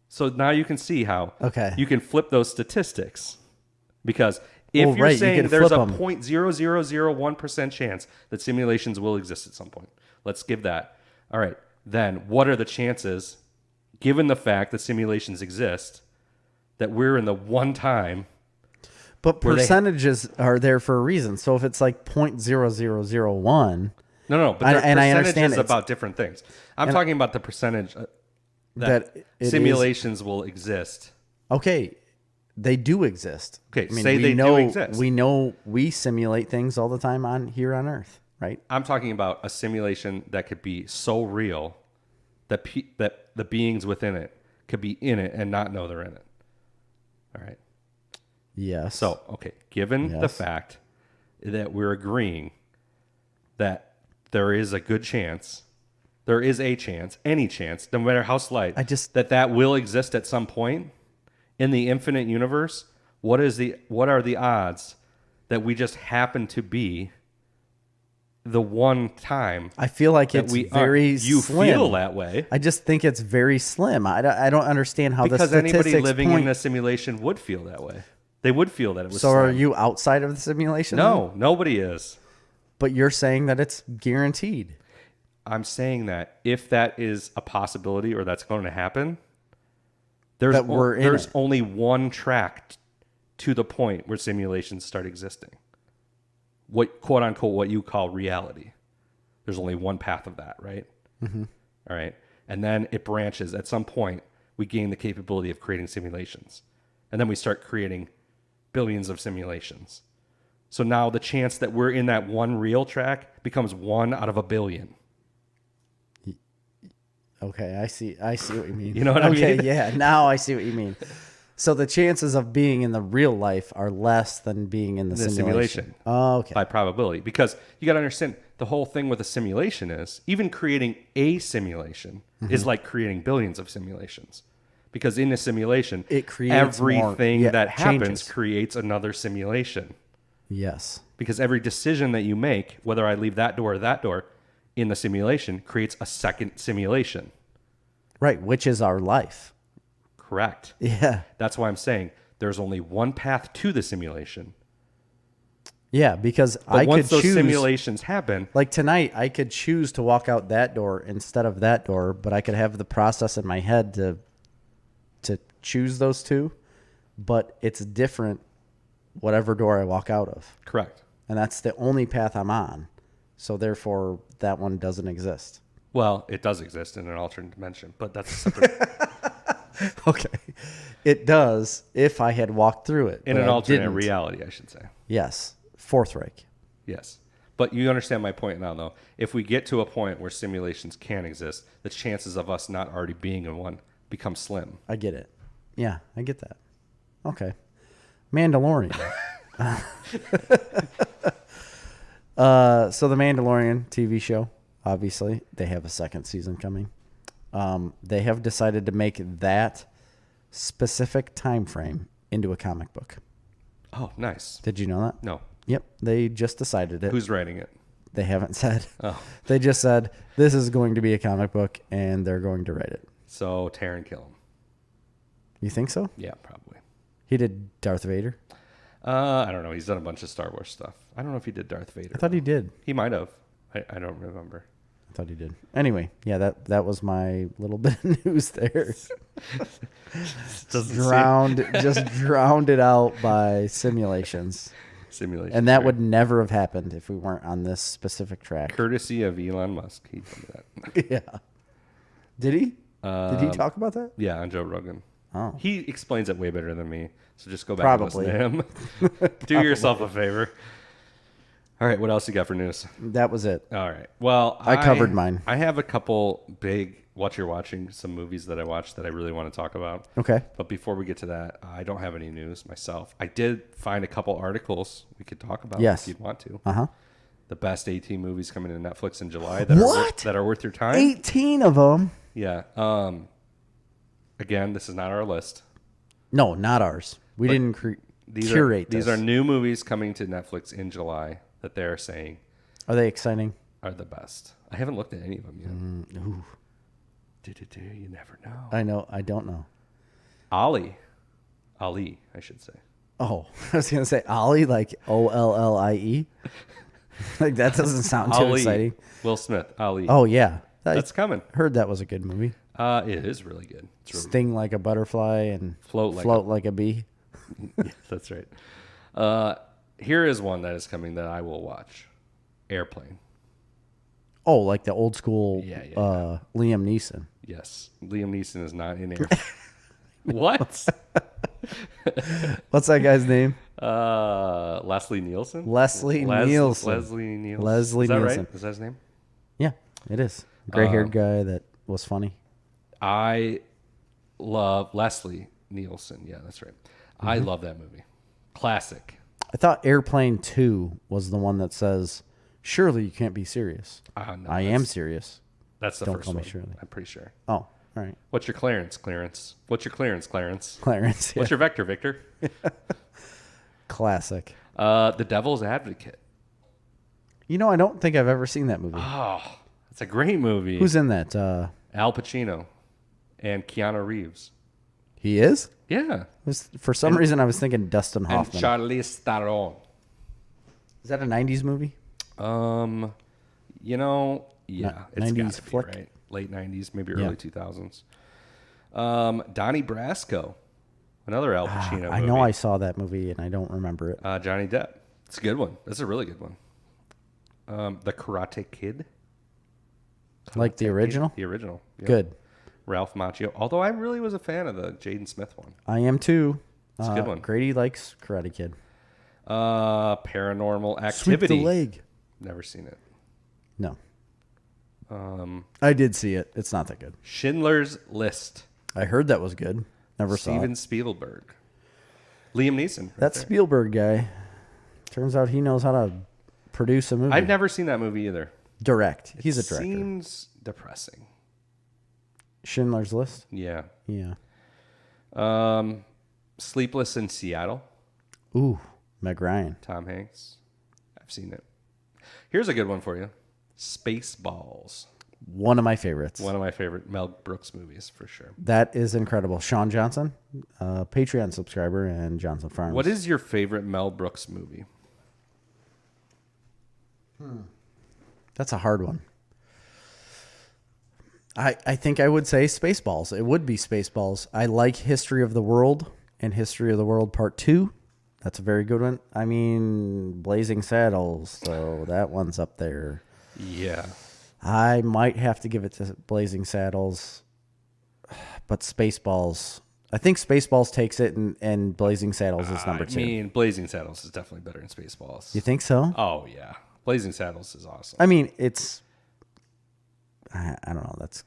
So now you can see how you can flip those statistics. Because if you're saying there's a 0.0001% chance that simulations will exist at some point, let's give that. All right, then what are the chances, given the fact that simulations exist, that we're in the one time? But percentages are there for a reason. So if it's like 0.0001... No, but I understand it's about different things. I'm talking about the percentage that simulations will exist. Okay, they do exist. Okay, say they do exist. We know we simulate things all the time here on Earth, right? I'm talking about a simulation that could be so real that the beings within it could be in it and not know they're in it. All right. Yes. So, okay, given the fact that we're agreeing that there is a good chance, there is a chance, any chance, no matter how slight, that will exist at some point in the infinite universe, what are the odds that we just happen to be the one time? I feel like it's very you slim. Feel that way. I just think it's very slim. I don't understand how because the statistics anybody living in a simulation would feel that way. They would feel that it was So slim. are you outside of the simulation? No, nobody is. But you're saying that it's guaranteed. I'm saying that if that is a possibility or that's going to happen, there's only one track to the point where simulations start existing. What, quote unquote, what you call reality. There's only one path of that, right? Mm-hmm. All right. And then it branches. At some point, we gain the capability of creating simulations. And then we start creating billions of simulations. So now the chance that we're in that one real track becomes 1 out of a billion. Okay, I see what you mean. You know what I mean? Okay, yeah, now I see what you mean. So the chances of being in the real life are less than being in the simulation. Oh, okay. By probability. Because you got to understand, the whole thing with a simulation is, even creating a simulation is like creating billions of simulations. Because in a simulation, it creates everything that happens creates another simulation. Yes. Because every decision that you make, whether I leave that door or that door, in the simulation creates a second simulation. Right, which is our life. Correct. Yeah. That's why I'm saying there's only one path to the simulation. Yeah, because once those simulations happen, like tonight, I could choose to walk out that door instead of that door, but I could have the process in my head to choose those two, but it's different whatever door I walk out of. Correct. And that's the only path I'm on. So therefore, that one doesn't exist. Well, it does exist in an alternate dimension, but that's a separate... Okay. It does if I had walked through it. In an alternate reality, I should say. Yes. Fourth Reich. Yes. But you understand my point now, though. If we get to a point where simulations can exist, the chances of us not already being in one become slim. I get it. Yeah, I get that. Okay. Mandalorian. So the Mandalorian TV show, obviously, they have a second season coming. They have decided to make that specific time frame into a comic book. Oh, nice. Did you know that? No. Yep. They just decided it. Who's writing it? They haven't said. Oh. They just said, this is going to be a comic book, and they're going to write it. So Taron Killam. You think so? Yeah, probably. He did Darth Vader? I don't know. He's done a bunch of Star Wars stuff. I don't know if he did Darth Vader. I thought he did. He might have. I don't remember. I thought he did. Anyway, yeah, that was my little bit of news there. Just drowned it out by simulations. And that would never have happened if we weren't on this specific track. Courtesy of Elon Musk. He told me that. Yeah. Did he? Did he talk about that? Yeah, on Joe Rogan. Oh. He explains it way better than me. So just go back and listen to him. Do yourself a favor. All right, what else you got for news? That was it. All right. Well, I covered mine. I have a couple big watching some movies that I watched that I really want to talk about. Okay. But before we get to that, I don't have any news myself. I did find a couple articles we could talk about if you'd want to. Uh-huh. The best 18 movies coming to Netflix in July that are worth your time. 18 of them? Yeah. Again, this is not our list. No, not ours. We didn't curate this. These are new movies coming to Netflix in July that they're saying are they exciting? Are the best. I haven't looked at any of them yet. Ooh. You never know. I know. I don't know. Ali, I should say. Oh, I was going to say Ollie, like Ollie. Like that doesn't sound too exciting. Will Smith, Ali. Oh, yeah. That's coming. Heard that was a good movie. It is really good. Sting like a butterfly and float like a bee. Yeah, that's right. Here is one that is coming that I will watch. Airplane. Oh, like the old school Liam Neeson. Yes. Liam Neeson is not in Airplane. What? What's that guy's name? Leslie Nielsen? Leslie Nielsen. Leslie Nielsen. Leslie is that Nielsen. Right? Is that his name? Yeah, it is. Gray-haired guy that was funny. I love Leslie Nielsen. Yeah, that's right. I love that movie. Classic. I thought Airplane 2 was the one that says, "Surely you can't be serious." No, I am serious. That's the Don't first call me one. Shirley. I'm pretty sure. Oh, all right. What's your clearance, Clarence? What's your clearance, Clarence? Clarence. Yeah. What's your vector, Victor? Classic. The Devil's Advocate. You know, I don't think I've ever seen that movie. Oh, it's a great movie. Who's in that? Al Pacino and Keanu Reeves. He is? Yeah. For some reason, I was thinking Dustin Hoffman. And Charlize Theron. Is that a 90s movie? Yeah, it's 90s got to be, flick? right? Late 90s, maybe early 2000s. Donnie Brasco, another Al Pacino movie. I know I saw that movie, and I don't remember it. Johnny Depp. It's a good one. That's a really good one. The Karate Kid. Like the original? The original. Yeah. Good. Ralph Macchio. Although I really was a fan of the Jaden Smith one. I am too. It's a good one. Grady likes Karate Kid. Paranormal Activity. Sweep the leg. Never seen it. No. I did see it. It's not that good. Schindler's List. I heard that was good. Never saw Steven it. Spielberg. Liam Neeson. That Spielberg guy. Turns out he knows how to produce a movie. I've never seen that movie either. Direct. He's a director. Seems depressing. Schindler's List? Yeah. Yeah. Sleepless in Seattle. Ooh, Meg Ryan. Tom Hanks. I've seen it. Here's a good one for you. Spaceballs. One of my favorites. One of my favorite Mel Brooks movies, for sure. That is incredible. Sean Johnson, Patreon subscriber, and Johnson Farms. What is your favorite Mel Brooks movie? That's a hard one. I think I would say Spaceballs. It would be Spaceballs. I like History of the World and History of the World Part 2. That's a very good one. I mean, Blazing Saddles, so that one's up there. Yeah. I might have to give it to Blazing Saddles, but Spaceballs. I think Spaceballs takes it, and Blazing Saddles is number 2. I mean, Blazing Saddles is definitely better than Spaceballs. You think so? Oh, yeah. Blazing Saddles is awesome. I mean, it's... I don't know. That's...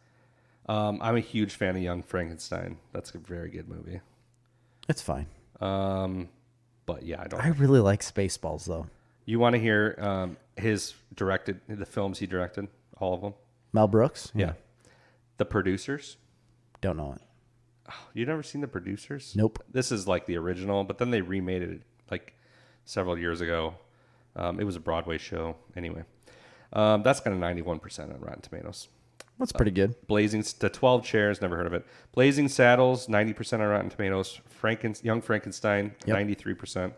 I'm a huge fan of Young Frankenstein. That's a very good movie. It's fine. But yeah, I really like Spaceballs, though. You want to hear the films he directed? All of them? Mel Brooks? Yeah. The Producers? Don't know it. You never seen The Producers? Nope. This is like the original, but then they remade it like several years ago. It was a Broadway show. Anyway, that's got a 91% on Rotten Tomatoes. That's pretty good. The 12 Chairs, never heard of it. Blazing Saddles, 90% on Rotten Tomatoes. Young Frankenstein, 93%.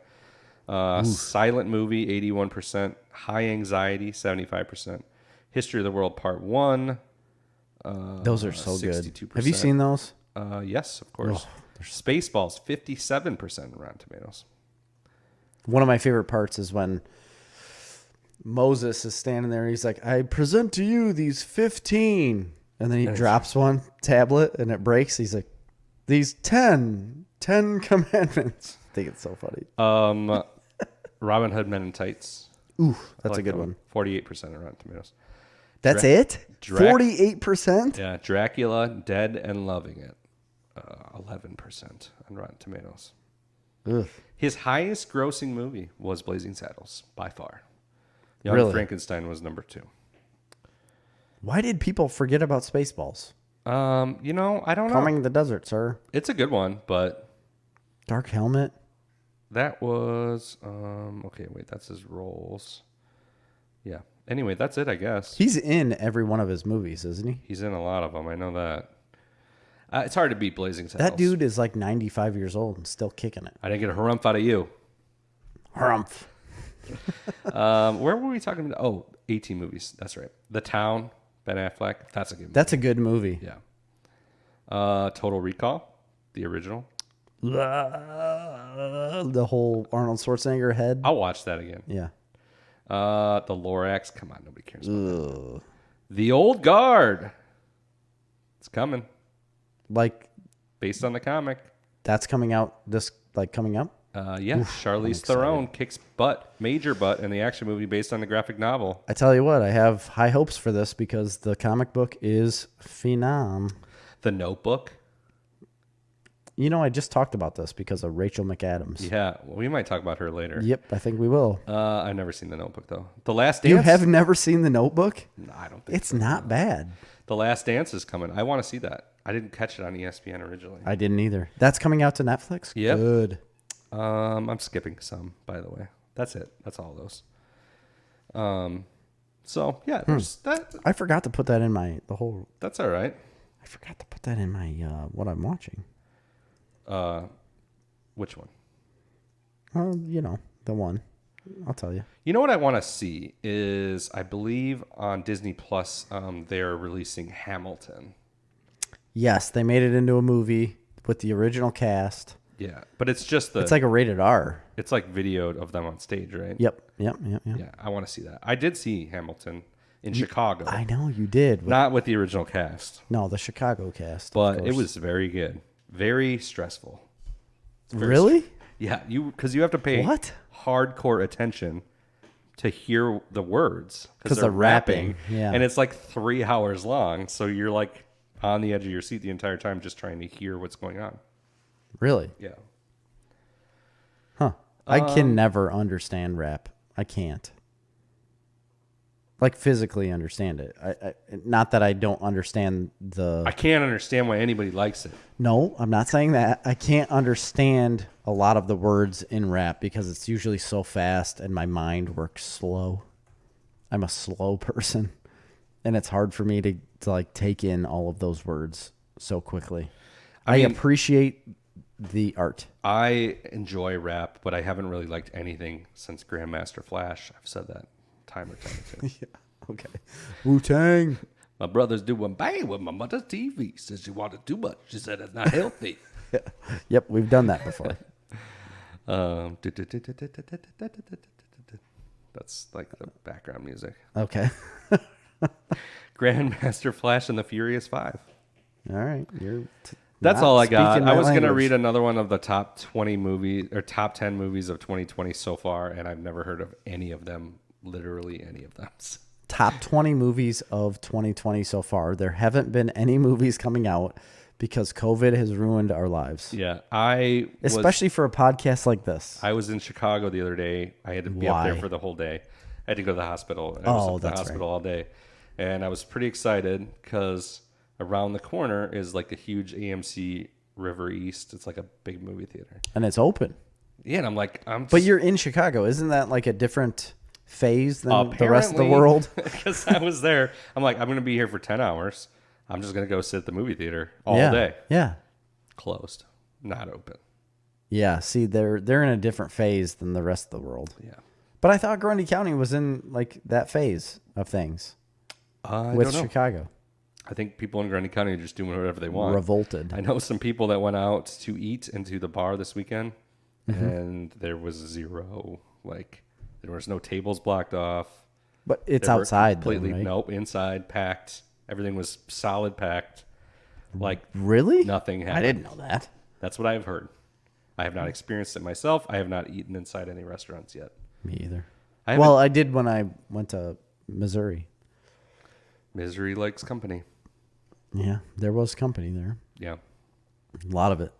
Silent Movie, 81%. High Anxiety, 75%. History of the World Part 1. Those are so 62%. good. Have you seen those? Yes, of course. Spaceballs, 57% on Rotten Tomatoes. One of my favorite parts is when Moses is standing there. He's like, I present to you these 15. And then he drops one tablet and it breaks. He's like, these 10 commandments. I think it's so funny. Robin Hood Men in Tights. Ooh, that's a good one. 48% on Rotten Tomatoes. That's it? 48%? Yeah. Dracula, Dead and Loving It. 11% on Rotten Tomatoes. Ugh. His highest grossing movie was Blazing Saddles, by far. Young Really? Frankenstein was number 2. Why did people forget about Spaceballs? I don't know. Coming to the Desert, sir. It's a good one, but Dark Helmet. that was okay, wait, that's his roles. Yeah. Anyway, that's it, I guess. He's in every one of his movies, isn't he? He's in a lot of them. I know that. It's hard to beat Blazing Saddles. That dude is like 95 years old and still kicking it. I didn't get a harumph out of you. Harumph. Where were we talking about? Oh, 18 movies. That's right. The Town, Ben Affleck. That's a good movie. That's a good movie. Yeah. Total Recall, the original. The whole Arnold Schwarzenegger head. I'll watch that again. Yeah. The Lorax. Come on, nobody cares about that. The Old Guard. It's coming. Like, based on the comic. That's coming out coming up? Yeah. Charlize Theron kicks butt, major butt, in the action movie based on the graphic novel. I tell you what, I have high hopes for this because the comic book is phenom. The Notebook. I just talked about this because of Rachel McAdams. Yeah, well, we might talk about her later. Yep, I think we will. I've never seen The Notebook, though. The Last Dance. You have never seen The Notebook? No, I don't think it's not bad. The Last Dance is coming. I want to see that. I didn't catch it on ESPN originally. I didn't either. That's coming out to Netflix? Yep. Good. I'm skipping some, by the way. That's it. That's all those. So yeah, there's that. I forgot to put that in That's all right. I forgot to put that in my what I'm watching. Which one? The one. I'll tell you. You know what I want to see is, I believe on Disney Plus, they're releasing Hamilton. Yes, they made it into a movie with the original cast. Yeah, but it's just it's like a rated R. It's like video of them on stage, right? Yep. Yeah, I want to see that. I did see Hamilton in Chicago. I know you did. Not with the original cast. No, the Chicago cast. But it was very good. Very stressful. Really? Yeah, because you have to pay hardcore attention to hear the words because they're rapping. Yeah, and it's like 3 hours long, so you're like on the edge of your seat the entire time, just trying to hear what's going on. Really? Yeah. Huh. I can never understand rap. I can't. Like physically understand it. I not that I don't understand I can't understand why anybody likes it. No, I'm not saying that. I can't understand a lot of the words in rap because it's usually so fast and my mind works slow. I'm a slow person, and it's hard for me to like take in all of those words so quickly. I appreciate the art. I enjoy rap, but I haven't really liked anything since Grandmaster Flash. I've said that time or time again. Yeah, okay. Wu-Tang. My brother's doing bang with my mother's TV. Says she wanted too much. She said it's not healthy. Yeah. Yep, we've done that before. That's like the background music. Okay. Grandmaster Flash and the Furious 5. All right. That's all I got. I was going to read another one of the top 20 movies or top 10 movies of 2020 so far, and I've never heard of any of them, literally any of them. Top 20 movies of 2020 so far. There haven't been any movies coming out because COVID has ruined our lives. Yeah, especially for a podcast like this. I was in Chicago the other day. I had to be up there for the whole day. I had to go to the hospital. I was at the hospital all day, and I was pretty excited because around the corner is like a huge AMC River East. It's like a big movie theater, and it's open. Yeah, and I'm like, but you're in Chicago. Isn't that like a different phase than the rest of the world? Because I was there. I'm like, I'm going to be here for 10 hours. I'm just going to go sit at the movie theater all day. Yeah. Closed. Not open. Yeah. See, they're in a different phase than the rest of the world. Yeah. But I thought Grundy County was in like that phase of things with Chicago. I think people in Grundy County are just doing whatever they want. Revolted. I know some people that went out to eat into the bar this weekend, and there was zero, there was no tables blocked off. But it's outside, completely, though, right? Nope, inside, packed. Everything was solid packed. Really? Nothing happened. I didn't know that. That's what I've heard. I have not experienced it myself. I have not eaten inside any restaurants yet. Me either. I did when I went to Missouri. Misery likes company. Yeah, there was company there. Yeah. A lot of it.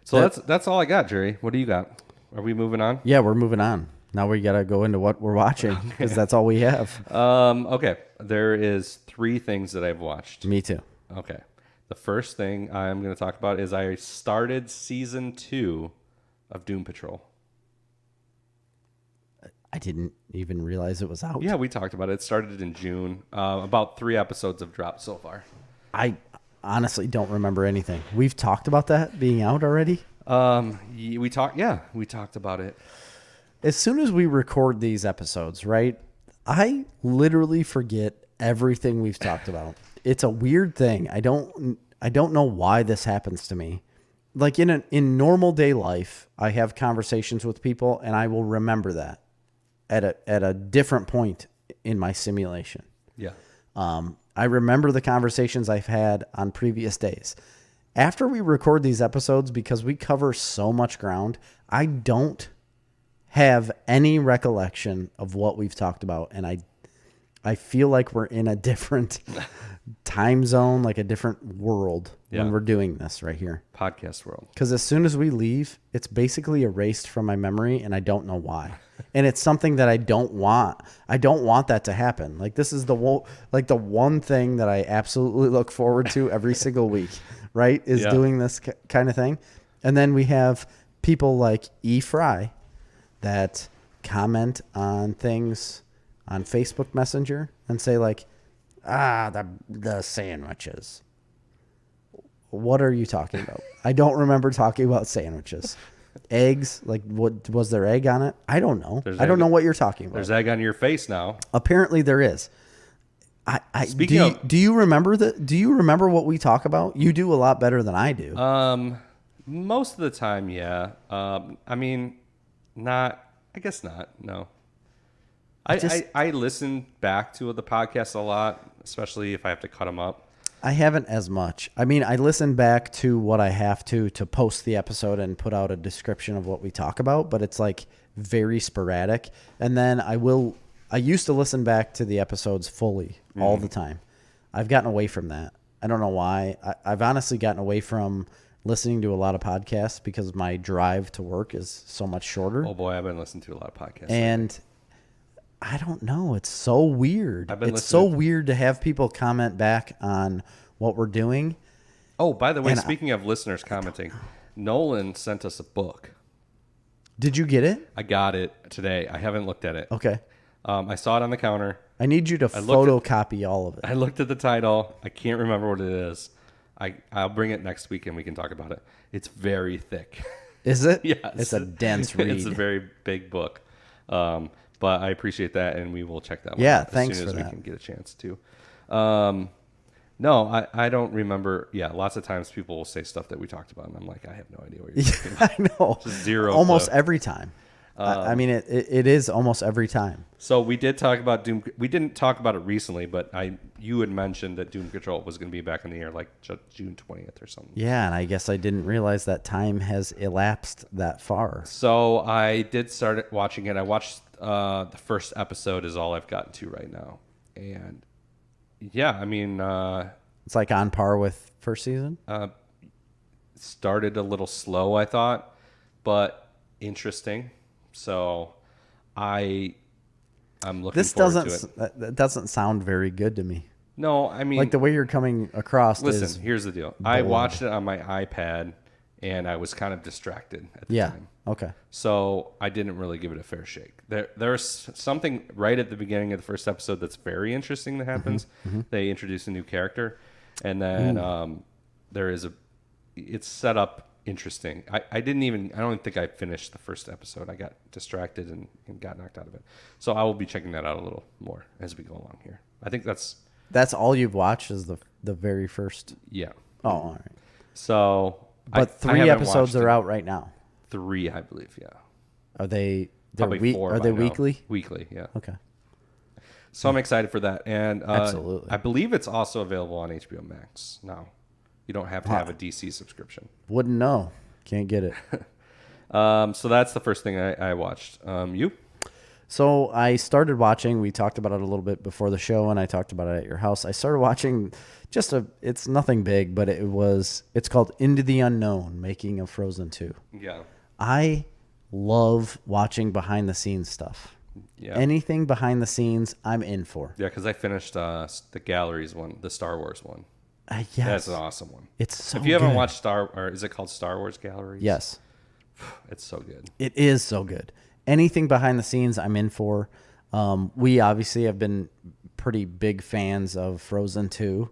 So that's all I got, Jerry. What do you got? Are we moving on? Yeah, we're moving on. Now we got to go into what we're watching because that's all we have. Okay. There is 3 things that I've watched. Me too. Okay. The first thing I'm going to talk about is I started season 2 of Doom Patrol. I didn't even realize it was out. Yeah, we talked about it. It started in June. About 3 episodes have dropped so far. I honestly don't remember anything. We've talked about that being out already? We talked about it. As soon as we record these episodes, right, I literally forget everything we've talked about. It's a weird thing. I don't know why this happens to me. Like in normal day life, I have conversations with people and I will remember that at a different point in my simulation. Yeah. I remember the conversations I've had on previous days. After we record these episodes, because we cover so much ground, I don't have any recollection of what we've talked about, and I feel like we're in a different time zone, like a different world when we're doing this right here. Podcast world. Because as soon as we leave, it's basically erased from my memory, and I don't know why. And it's something that I don't want. I don't want that to happen. Like, this is the one thing that I absolutely look forward to every single week, right? Is doing this kind of thing. And then we have people like E. Fry that comment on things on Facebook Messenger and say like, the sandwiches. What are you talking about? I don't remember talking about sandwiches. Eggs, like what was there egg on it? I don't know. I don't know what you're talking about. There's egg on your face now. Apparently there is. Do you remember that? Do you remember what we talk about? You do a lot better than I do. Most of the time, yeah. I mean, not. I guess not. No. I listen back to the podcast a lot, especially if I have to cut them up. I haven't as much. I mean, I listen back to what I have to post the episode and put out a description of what we talk about, but it's like very sporadic. And then I used to listen back to the episodes fully all the time. I've gotten away from that. I don't know why. I've honestly gotten away from listening to a lot of podcasts because my drive to work is so much shorter. Oh boy, I've been listening to a lot of podcasts. And I don't know. It's so weird. It's so weird to have people comment back on what we're doing. Oh, by the way, speaking of listeners commenting, Nolan sent us a book. Did you get it? I got it today. I haven't looked at it. Okay. I saw it on the counter. I need you to photocopy all of it. I looked at the title. I can't remember what it is. I'll bring it next week and we can talk about it. It's very thick. Is it? Yes. It's a dense read. It's a very big book. But I appreciate that, and we will check that one out as soon as we can get a chance to. No, I don't remember. Yeah, lots of times people will say stuff that we talked about, and I'm like, I have no idea what you're talking about. I know. Just zero. Almost every time. I mean, it is almost every time. So we did talk about Doom. We didn't talk about it recently, but you had mentioned that Doom Patrol was going to be back in the air like June 20th or something. Yeah, and I guess I didn't realize that time has elapsed that far. So I did start watching it. I watched the first episode is all I've gotten to right now. And yeah, I mean... it's like on par with first season? Started a little slow, I thought, but interesting. So I'm looking forward to it. That doesn't sound very good to me. No, I mean... like the way you're coming across Listen, here's the deal. I watched it on my iPad, and I was kind of distracted at the time. Okay. So I didn't really give it a fair shake. There's something right at the beginning of the first episode that's very interesting that happens. They introduce a new character, and then it's set up interesting. I don't think I finished the first episode. I got distracted and got knocked out of it. So I will be checking that out a little more as we go along here. I think that's all you've watched is the very first. Yeah. Oh, all right. So, but 3 episodes are out right now. 3, I believe. Yeah. Are they? Probably 4. Are they weekly? Weekly. Yeah. Okay. So I'm excited for that, and absolutely. I believe it's also available on HBO Max now. You don't have to have a DC subscription. Wouldn't know. Can't get it. So that's the first thing I watched. You? So I started watching. We talked about it a little bit before the show, and I talked about it at your house. I started watching it's nothing big, but it's called Into the Unknown, Making of Frozen 2. Yeah. I love watching behind the scenes stuff. Yeah. Anything behind the scenes, I'm in for. Yeah, because I finished the Galleries one, the Star Wars one. Yes. That's an awesome one. It's so good. If you haven't watched is it called Star Wars Galleries? Yes. It's so good. It is so good. Anything behind the scenes, I'm in for. We obviously have been pretty big fans of Frozen 2.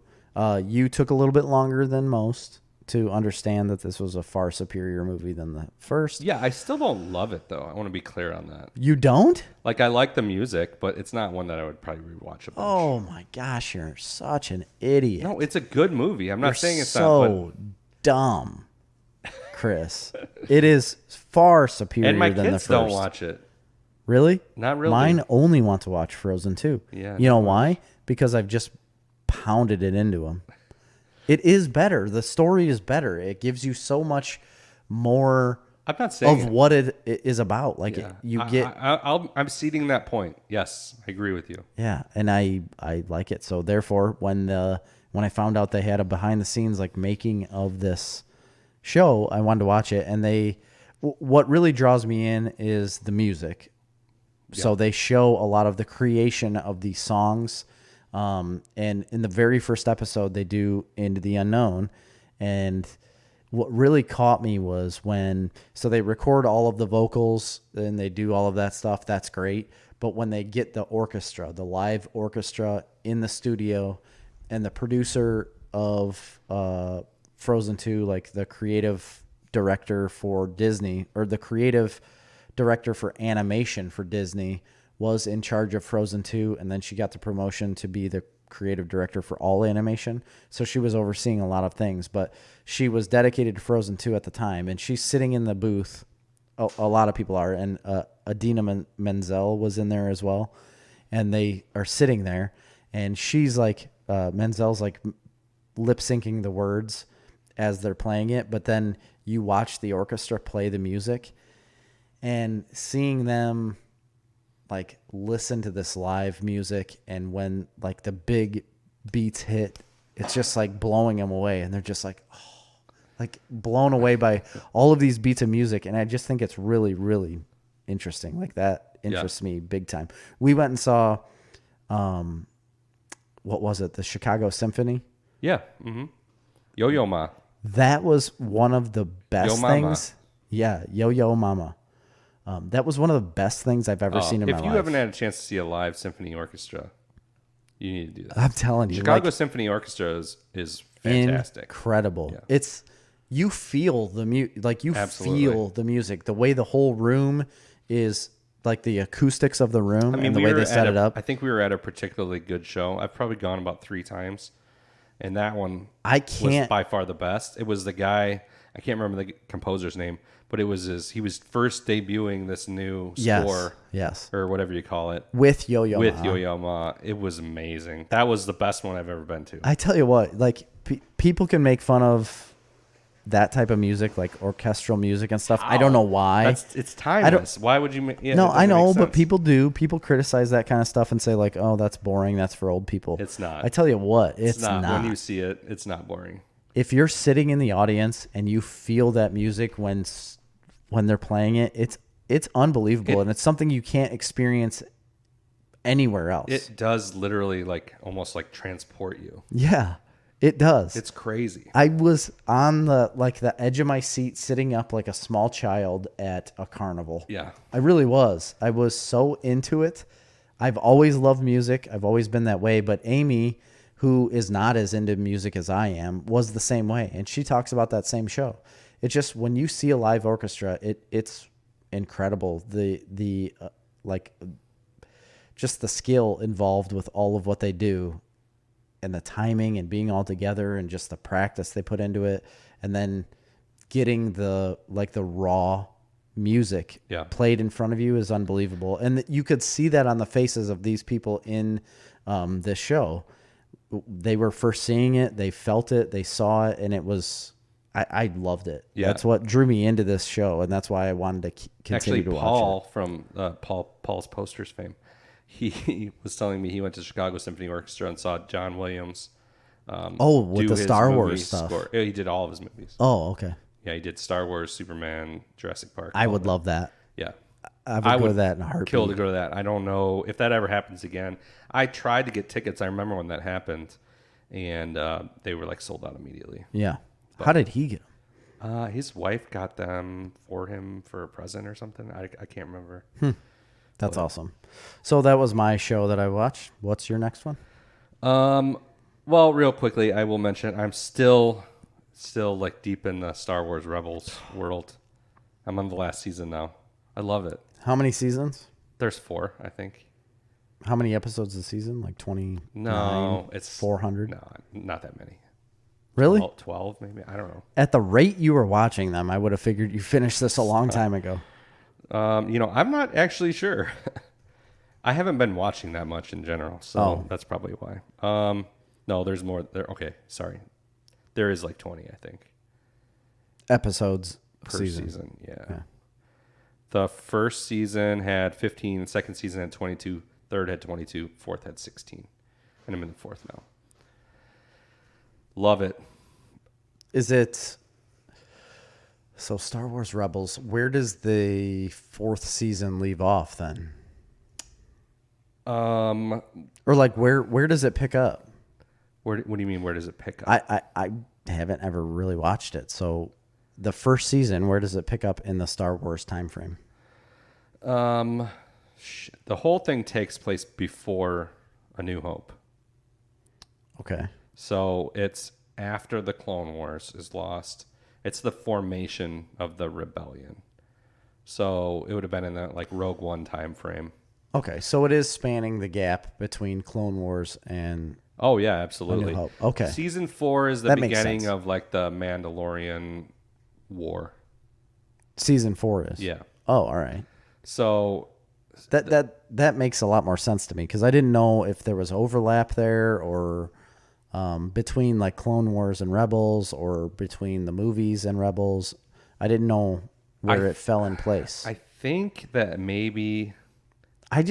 You took a little bit longer than most to understand that this was a far superior movie than the first. Yeah, I still don't love it, though. I want to be clear on that. You don't? Like, I like the music, but it's not one that I would probably rewatch a bunch. Oh, my gosh, you're such an idiot. No, it's a good movie. I'm not saying it's so not. So dumb, Chris. It is far superior than the first. And my kids don't watch it. Really? Not really. Mine only want to watch Frozen 2. Yeah. You know why? Because I've just pounded it into them. It is better. The story is better. It gives you so much more I'm not saying of what it is about. Like I'm ceding that point. Yes, I agree with you. Yeah, and I like it. So therefore, when I found out they had a behind the scenes like making of this show, I wanted to watch it. And what really draws me in is the music. Yeah. So they show a lot of the creation of these songs. And in the very first episode, they do Into the Unknown. And what really caught me was so they record all of the vocals and they do all of that stuff. That's great. But when they get the orchestra, the live orchestra in the studio, and the producer of Frozen 2, like the creative director for Disney, or the creative director for animation for Disney, was in charge of Frozen 2, and then she got the promotion to be the creative director for all animation. So she was overseeing a lot of things, but she was dedicated to Frozen 2 at the time, and she's sitting in the booth. A lot of people are, and Adina Menzel was in there as well, and they are sitting there, and she's like, Menzel's like lip syncing the words as they're playing it, but then you watch the orchestra play the music, and seeing them like listen to this live music, and when like the big beats hit, it's just like blowing them away, and they're just like, oh, like blown away by all of these beats of music. And I just think it's really, really interesting. Like that interests me big time. We went and saw, what was it? The Chicago Symphony. Yeah. Mm-hmm. Yo-Yo Ma. That was one of the best things. Yeah. Yo-Yo Mama. That was one of the best things I've ever seen in my life. If you haven't had a chance to see a live symphony orchestra, you need to do that. I'm telling you. Chicago Symphony Orchestra is fantastic. Incredible. Yeah. You feel the feel the music, the way the whole room is, like the acoustics of the room, and the way they set it up. I think we were at a particularly good show. I've probably gone about 3 times, and that one was by far the best. It was the guy, I can't remember the composer's name, but he was first debuting this new score, or whatever you call it, with Yo-Yo Ma. It was amazing. That was the best one I've ever been to. I tell you what, like people can make fun of that type of music, like orchestral music and stuff. I don't know why. It's timeless. Why would you? No, I know, but people do. People criticize that kind of stuff and say like, "Oh, that's boring. That's for old people." It's not. I tell you what, it's not. When you see it, it's not boring. If you're sitting in the audience and you feel that music when they're playing it, it's unbelievable, and it's something you can't experience anywhere else. It does literally almost transport you. Yeah. It does. It's crazy. I was on the edge of my seat, sitting up like a small child at a carnival. Yeah. I really was. I was so into it. I've always loved music. I've always been that way. But Amy, who is not as into music as I am, was the same way. And she talks about that same show. It's just when you see a live orchestra, it's incredible. Just the skill involved with all of what they do, and the timing and being all together, and just the practice they put into it, and then getting the raw music played in front of you is unbelievable. And you could see that on the faces of these people in this show. They were first seeing it, they felt it, they saw it, and it was, I loved it. Yeah. That's what drew me into this show, and that's why I wanted to continue to watch it. Paul from Paul's Posters fame, he was telling me he went to Chicago Symphony Orchestra and saw John Williams. With the Star Wars stuff. Score. Yeah, he did all of his movies. Oh, okay. Yeah, he did Star Wars, Superman, Jurassic Park. I would love that. Yeah. I would go to that in a heartbeat. Kill to go to that. I don't know if that ever happens again. I tried to get tickets. I remember when that happened, and they were sold out immediately. Yeah. But how did he get them? His wife got them for him for a present or something. I can't remember. That's awesome. So that was my show that I watched. What's your next one? Well, real quickly, I will mention I'm still deep in the Star Wars Rebels world. I'm on the last season now. I love it. How many seasons? There's 4, I think. How many episodes a season? 20? No, it's 400. No, not that many. Really? 12 maybe. I don't know. At the rate you were watching them, I would have figured you finished this a long time ago. I'm not actually sure. I haven't been watching that much in general, so that's probably why. No, there's more there. Okay, sorry. There is 20, I think. Episodes per season. Yeah. The first season had 15, the second season had 22, third had 22, fourth had 16. And I'm in the fourth now. Love it. Is it... So Star Wars Rebels, where does the fourth season leave off then? Or like where does it pick up? What do you mean, where does it pick up? I haven't ever really watched it. So the first season, where does it pick up in the Star Wars time frame? The whole thing takes place before A New Hope. Okay. So it's after the Clone Wars is lost. It's the formation of the rebellion. So it would have been in that like Rogue One time frame. Okay, so it is spanning the gap between Clone Wars and... Oh, yeah, absolutely. A New Hope. Okay. Season 4 is the beginning of like the Mandalorian war. Season 4 is? Yeah. Oh, all right. So... That makes a lot more sense to me because I didn't know if there was overlap there or between like Clone Wars and Rebels or between the movies and Rebels. I didn't know where it fell in place. I think that maybe... I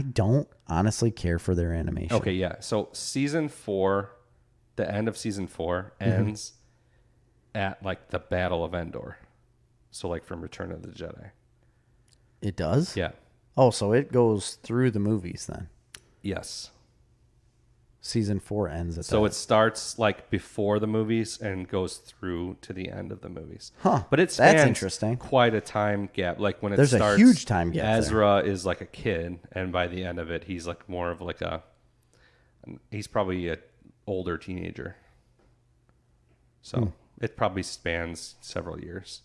don't honestly care for their animation. Okay, yeah. So season 4, the end of season 4 ends at like the Battle of Endor. So like from Return of the Jedi. It does? Yeah. Oh, so it goes through the movies then. Yes. Season 4 ends at So that. it starts like before the movies and goes through to the end of the movies. Huh. But it spans That's interesting. quite a time gap. Like when it There's starts, a huge time gap Ezra is like a kid, and by the end of it, he's like more of like he's probably an older teenager. So it probably spans several years.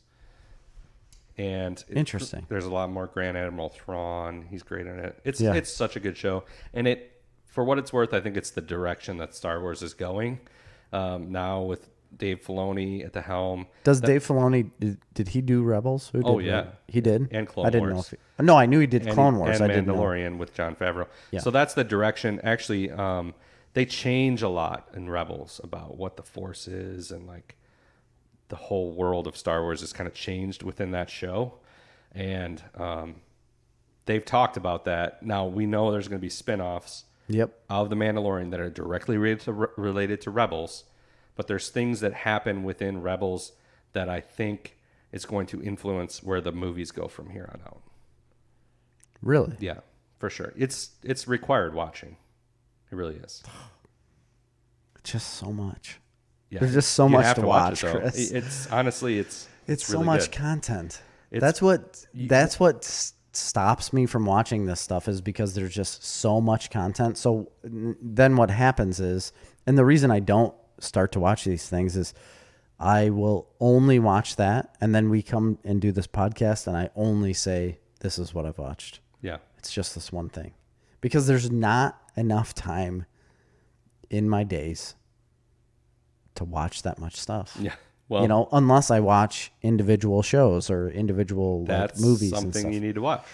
And Interesting. There's a lot more Grand Admiral Thrawn. He's great in it. It's such a good show, and for what it's worth, I think it's the direction that Star Wars is going now with Dave Filoni at the helm. Dave Filoni did he do Rebels? He did. And Clone I didn't Wars. No, I knew he did Clone Wars. And I didn't know. Mandalorian with Jon Favreau. Yeah. So that's the direction. Actually, they change a lot in Rebels about what the Force is, and like the whole world of Star Wars is kind of changed within that show. And they've talked about that. Now we know there's going to be spinoffs of The Mandalorian that are directly related to Rebels, but there's things that happen within Rebels that I think is going to influence where the movies go from here on out. Really? Yeah, for sure. It's required watching. It really is. Just so much. Yeah. There's just so much to watch, Chris. It's honestly, it's so really much good. content. That's what stops me from watching this stuff is because there's just so much content. So then what happens is, and the reason I don't start to watch these things is I will only watch that, and then we come and do this podcast, and I only say, this is what I've watched. Yeah. It's just this one thing. Because there's not enough time in my days to watch that much stuff. Yeah. Well, unless I watch individual shows or individual that's movies and something stuff. you need to watch.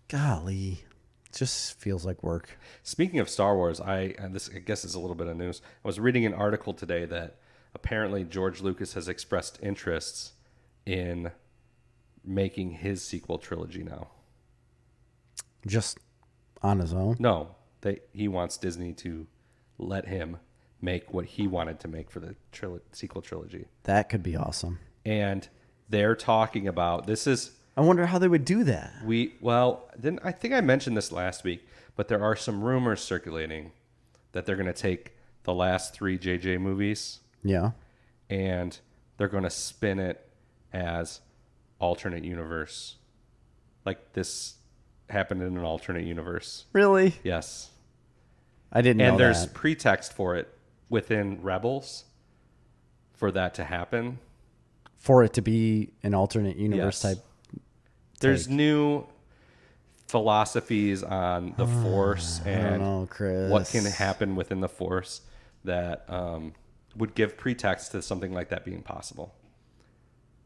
Golly, it just feels like work. Speaking of Star Wars, this I guess is a little bit of news. I was reading an article today that apparently George Lucas has expressed interests in making his sequel trilogy now. Just on his own? No, he wants Disney to let him make what he wanted to make for the sequel trilogy. That could be awesome. And they're talking about I wonder how they would do that. I think I mentioned this last week, but there are some rumors circulating that they're going to take the last 3 JJ movies. Yeah. And they're going to spin it as alternate universe. Like this happened in an alternate universe. Really? Yes. I didn't know that. And there's pretext for it within Rebels for that to happen. For it to be an alternate universe type. There's new philosophies on the Force and what can happen within the Force that would give pretext to something like that being possible.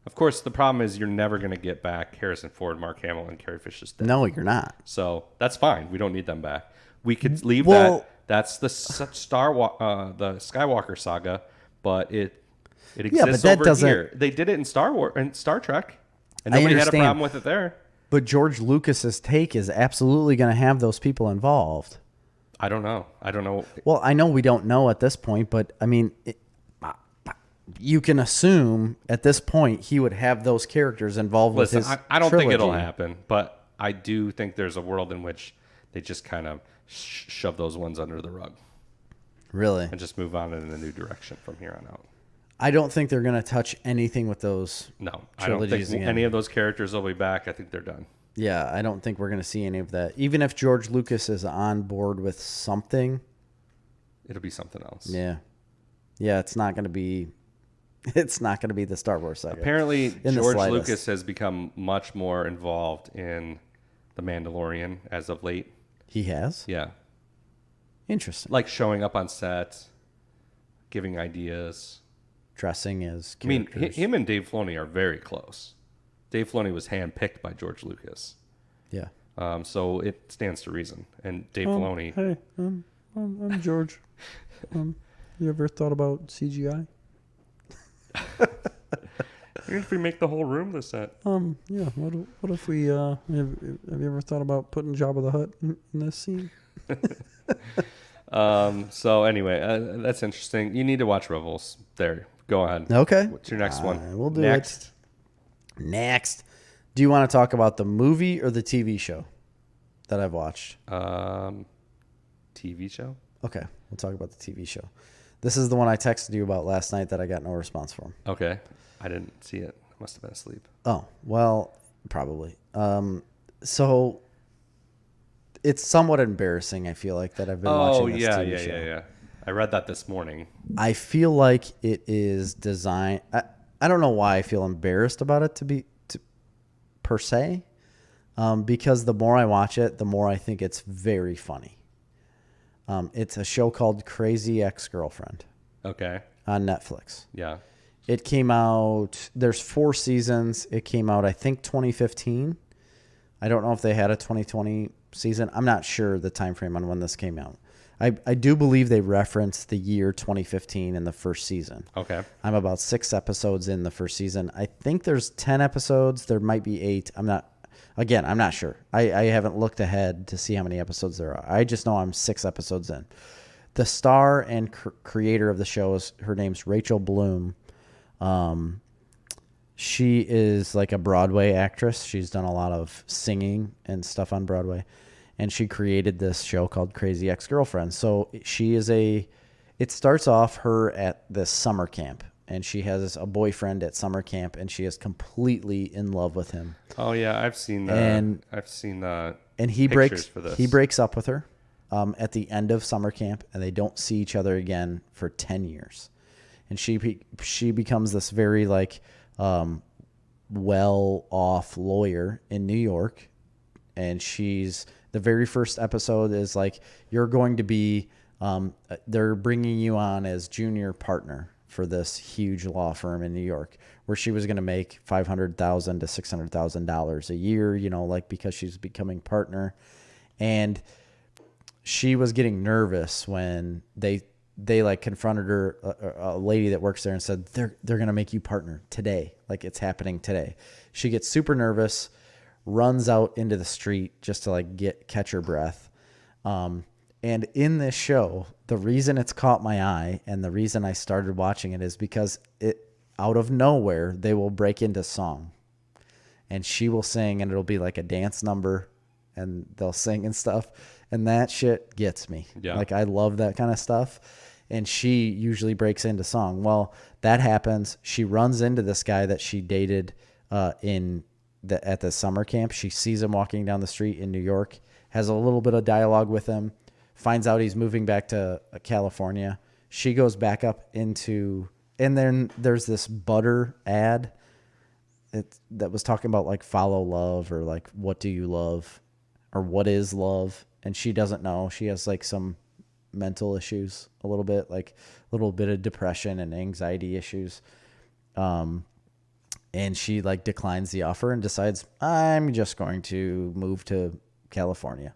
Of course, the problem is you're never going to get back Harrison Ford, Mark Hamill, and Carrie Fisher's dead. No, you're not. So that's fine. We don't need them back. We could leave that. That's the the Skywalker saga, but It exists but that over doesn't. here. They did it in Star Wars and Star Trek, and I nobody had a understand. problem with it there. But George Lucas's take is absolutely going to have those people involved. I don't know. Well, I know we don't know at this point, but I mean, you can assume at this point he would have those characters involved with his I don't think it'll trilogy. happen, but I do think there's a world in which they just kind of shove those ones under the rug. Really? And just move on in a new direction from here on out. I don't think they're going to touch anything with those No, I trilogies don't think again. any of those characters will be back. I think they're done. Yeah, I don't think we're going to see any of that. Even if George Lucas is on board with something. It'll be something else. Yeah. Yeah, it's not going to be the Star Wars saga. Apparently, George Lucas has become much more involved in The Mandalorian as of late. He has? Yeah. Interesting. Like showing up on set, giving ideas. Dressing as I mean, characters. him and Dave Filoni are very close. Dave Filoni was handpicked by George Lucas. Yeah. So it stands to reason. And Dave Filoni... Hey, I'm George. You ever thought about CGI? If we make the whole room the set. Yeah. What if we have you ever thought about putting Jabba the Hutt in this scene? So anyway, that's interesting. You need to watch Rebels. There. Go ahead. Okay. What's your next one? We'll do next. Next. Do you want to talk about the movie or the TV show that I've watched? TV show? Okay. We'll talk about the TV show. This is the one I texted you about last night that I got no response from. Okay. I didn't see it. I must have been asleep. Oh, well, probably. So it's somewhat embarrassing, I feel like, that I've been watching this TV show. Yeah. I read that this morning. I feel like it is designed. I don't know why I feel embarrassed about it per se, because the more I watch it, the more I think it's very funny. It's a show called Crazy Ex-Girlfriend Okay. on Netflix. Yeah. It came out. There's 4 seasons. It came out, I think, 2015. I don't know if they had a 2020 season. I'm not sure the time frame on when this came out. I do believe they referenced the year 2015 in the first season. Okay. I'm about 6 episodes in the first season. I think there's 10 episodes. There might be 8. I'm not sure. I haven't looked ahead to see how many episodes there are. I just know I'm 6 episodes in. The star and creator of the show her name's Rachel Bloom. She is like a Broadway actress. She's done a lot of singing and stuff on Broadway. And she created this show called Crazy Ex-Girlfriend. So it starts off her at this summer camp. And she has a boyfriend at summer camp. And she is completely in love with him. Oh, yeah. I've seen And he breaks up with her at the end of summer camp. And they don't see each other again for 10 years. And she becomes this very well-off lawyer in New York. And the very first episode is like, you're going to be, they're bringing you on as junior partner for this huge law firm in New York, where she was going to make $500,000 to $600,000 a year, because she's becoming partner. And she was getting nervous when they confronted her, a lady that works there, and said, they're going to make you partner today. Like, it's happening today. She gets super nervous, runs out into the street just to catch her breath. And in this show, the reason it's caught my eye and the reason I started watching it is because out of nowhere, they will break into song, and she will sing, and it'll be like a dance number, and they'll sing and stuff. And that shit gets me. Yeah. Like, I love that kind of stuff. And she usually breaks into song. Well, that happens. She runs into this guy that she dated at the summer camp. She sees him walking down the street in New York, has a little bit of dialogue with him, finds out he's moving back to California. She goes back up and then there's this butter ad that was talking about follow love, or what do you love, or what is love. And she doesn't know. She has some mental issues, a little bit of depression and anxiety issues. And she declines the offer and decides, I'm just going to move to California.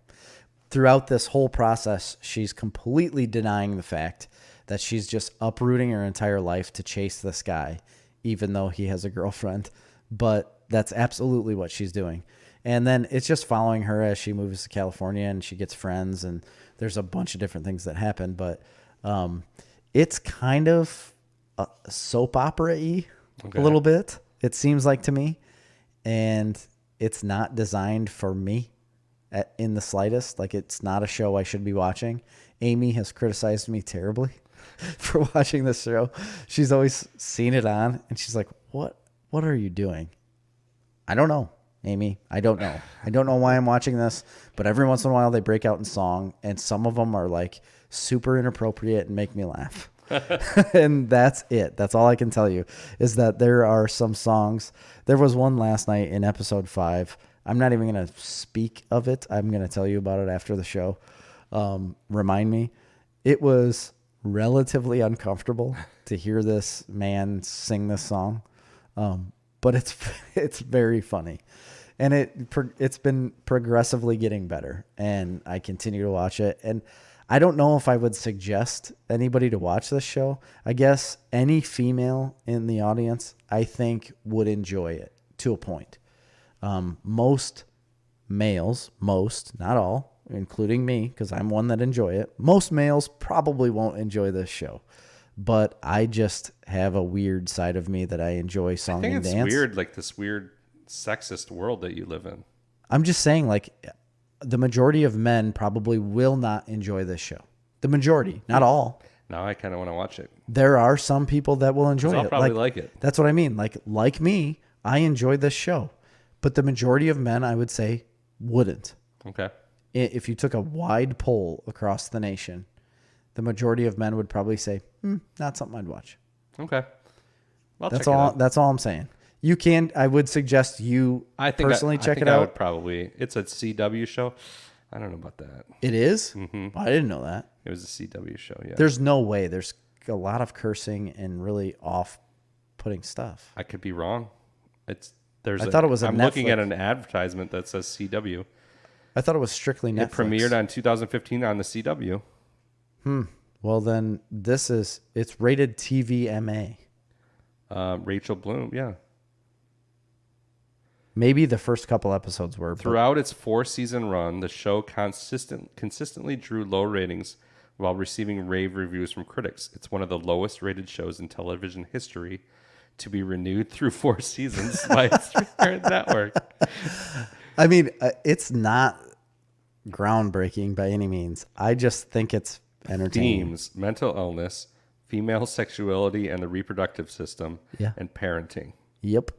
Throughout this whole process, she's completely denying the fact that she's just uprooting her entire life to chase this guy, even though he has a girlfriend. But that's absolutely what she's doing. And then it's just following her as she moves to California and she gets friends, and there's a bunch of different things that happen. But it's kind of soap opera-y a little bit, it seems like to me. And it's not designed for me in the slightest. Like, it's not a show I should be watching. Amy has criticized me terribly for watching this show. She's always seen it on, and she's like, what are you doing? I don't know, Amy. I don't know. I don't know why I'm watching this, but every once in a while they break out in song, and some of them are like super inappropriate and make me laugh. And that's it. That's all I can tell you, is that there are some songs. There was one last night in episode 5. I'm not even going to speak of it. I'm going to tell you about it after the show. Remind me. It was relatively uncomfortable to hear this man sing this song. But it's very funny, and it's been progressively getting better, and I continue to watch it. And I don't know if I would suggest anybody to watch this show. I guess any female in the audience, I think, would enjoy it to a point. Most males, not all, including me, because I'm one that enjoy it. Most males probably won't enjoy this show. But I just have a weird side of me that I enjoy song and dance. I think it's weird, like this weird sexist world that you live in. I'm just saying, like, the majority of men probably will not enjoy this show. The majority, not all. Now I kind of want to watch it. There are some people that will enjoy it. I'll probably like it. That's what I mean. Like me, I enjoyed this show. But the majority of men, I would say, wouldn't. Okay. If you took a wide poll across the nation, the majority of men would probably say, not something I'd watch. Okay. That's all I'm saying. You can. I would suggest you personally check it out. I would probably. It's a CW show. I don't know about that. It is? Mm-hmm. I didn't know that. It was a CW show. Yeah. There's no way. There's a lot of cursing and really off-putting stuff. I could be wrong. I thought it was. I'm looking at an advertisement that says CW. I thought it was strictly Netflix. It premiered on 2015 on the CW. Well, then it's rated TVMA. Rachel Bloom, yeah. Maybe the first couple episodes were. Throughout its 4-season run, the show consistently drew low ratings while receiving rave reviews from critics. It's one of the lowest rated shows in television history to be renewed through 4 seasons by its network. I mean, it's not groundbreaking by any means. I just think it's entertaining. Themes: mental illness, female sexuality and the reproductive system, and parenting. Yep.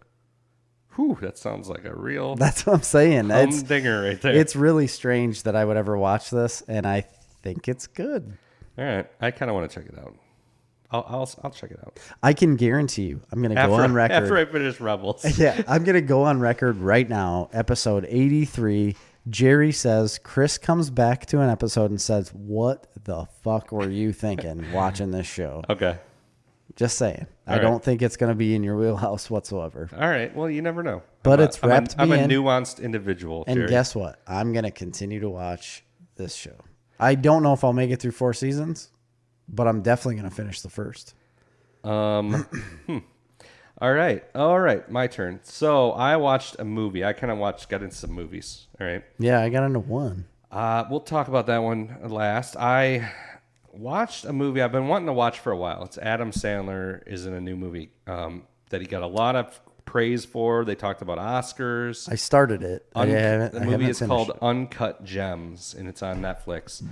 Whew, that sounds like a real... That's what I'm saying. Humdinger right there. It's really strange that I would ever watch this, and I think it's good. All right. I kind of want to check it out. I'll check it out. I can guarantee you, I'm going to go on record. After I finish Rebels. Yeah, I'm going to go on record right now. Episode 83, Jerry says, Chris comes back to an episode and says, what the fuck were you thinking watching this show? Okay. Just saying. I don't think it's going to be in your wheelhouse whatsoever. All right. Well, you never know. But it's wrapped me in. I'm a nuanced individual, Jerry. And guess what? I'm going to continue to watch this show. I don't know if I'll make it through 4 seasons, but I'm definitely going to finish the first. All right. My turn. So I watched a movie. I kind of got into some movies. All right. Yeah, I got into one. We'll talk about that one last. I watched a movie I've been wanting to watch for a while. It's Adam Sandler is in a new movie that he got a lot of praise for. They talked about Oscars. I started it. The movie is called Uncut Gems, and it's on Netflix.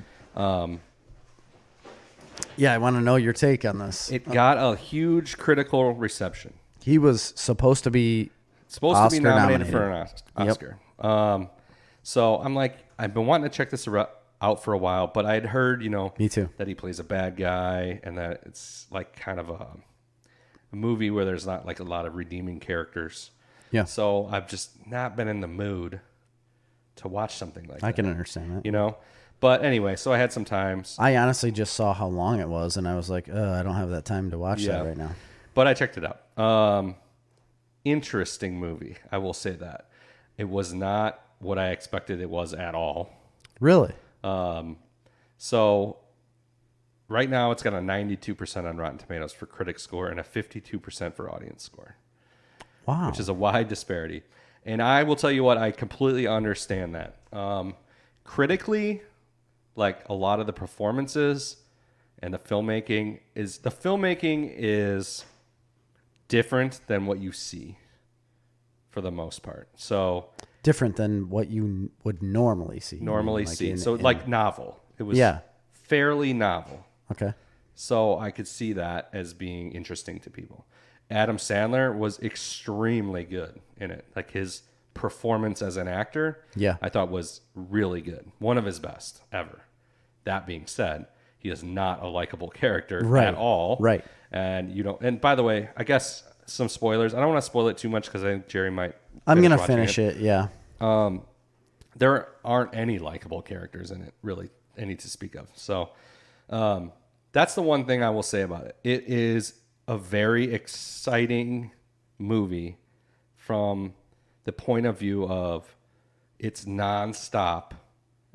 Yeah, I want to know your take on this. It got a huge critical reception. He was supposed to be nominated for an Oscar. Yep. So I'm like, I've been wanting to check this out for a while, but I'd heard, me too, that he plays a bad guy and that it's like kind of a movie where there's not like a lot of redeeming characters. Yeah. So I've just not been in the mood to watch something like that. I can understand that. But anyway, so I had some time. I honestly just saw how long it was, and I was like, I don't have that time to watch that right now. But I checked it out. Interesting movie, I will say that. It was not what I expected it was at all. Really? So right now it's got a 92% on Rotten Tomatoes for critic score and a 52% for audience score. Wow. Which is a wide disparity. And I will tell you what, I completely understand that. Critically, like a lot of the performances and the filmmaking is different than what you see for the most part. So different than what you would normally see. Like novel. It was fairly novel. Okay. So I could see that as being interesting to people. Adam Sandler was extremely good in it. Like his performance as an actor, I thought was really good. One of his best ever. That being said, he is not a likable character at all. Right. And and by the way, I guess some spoilers. I don't want to spoil it too much because I think Jerry might. I'm going to finish it. Yeah. There aren't any likable characters in it, really, any to speak of. So that's the one thing I will say about it. It is a very exciting movie from the point of view of it's nonstop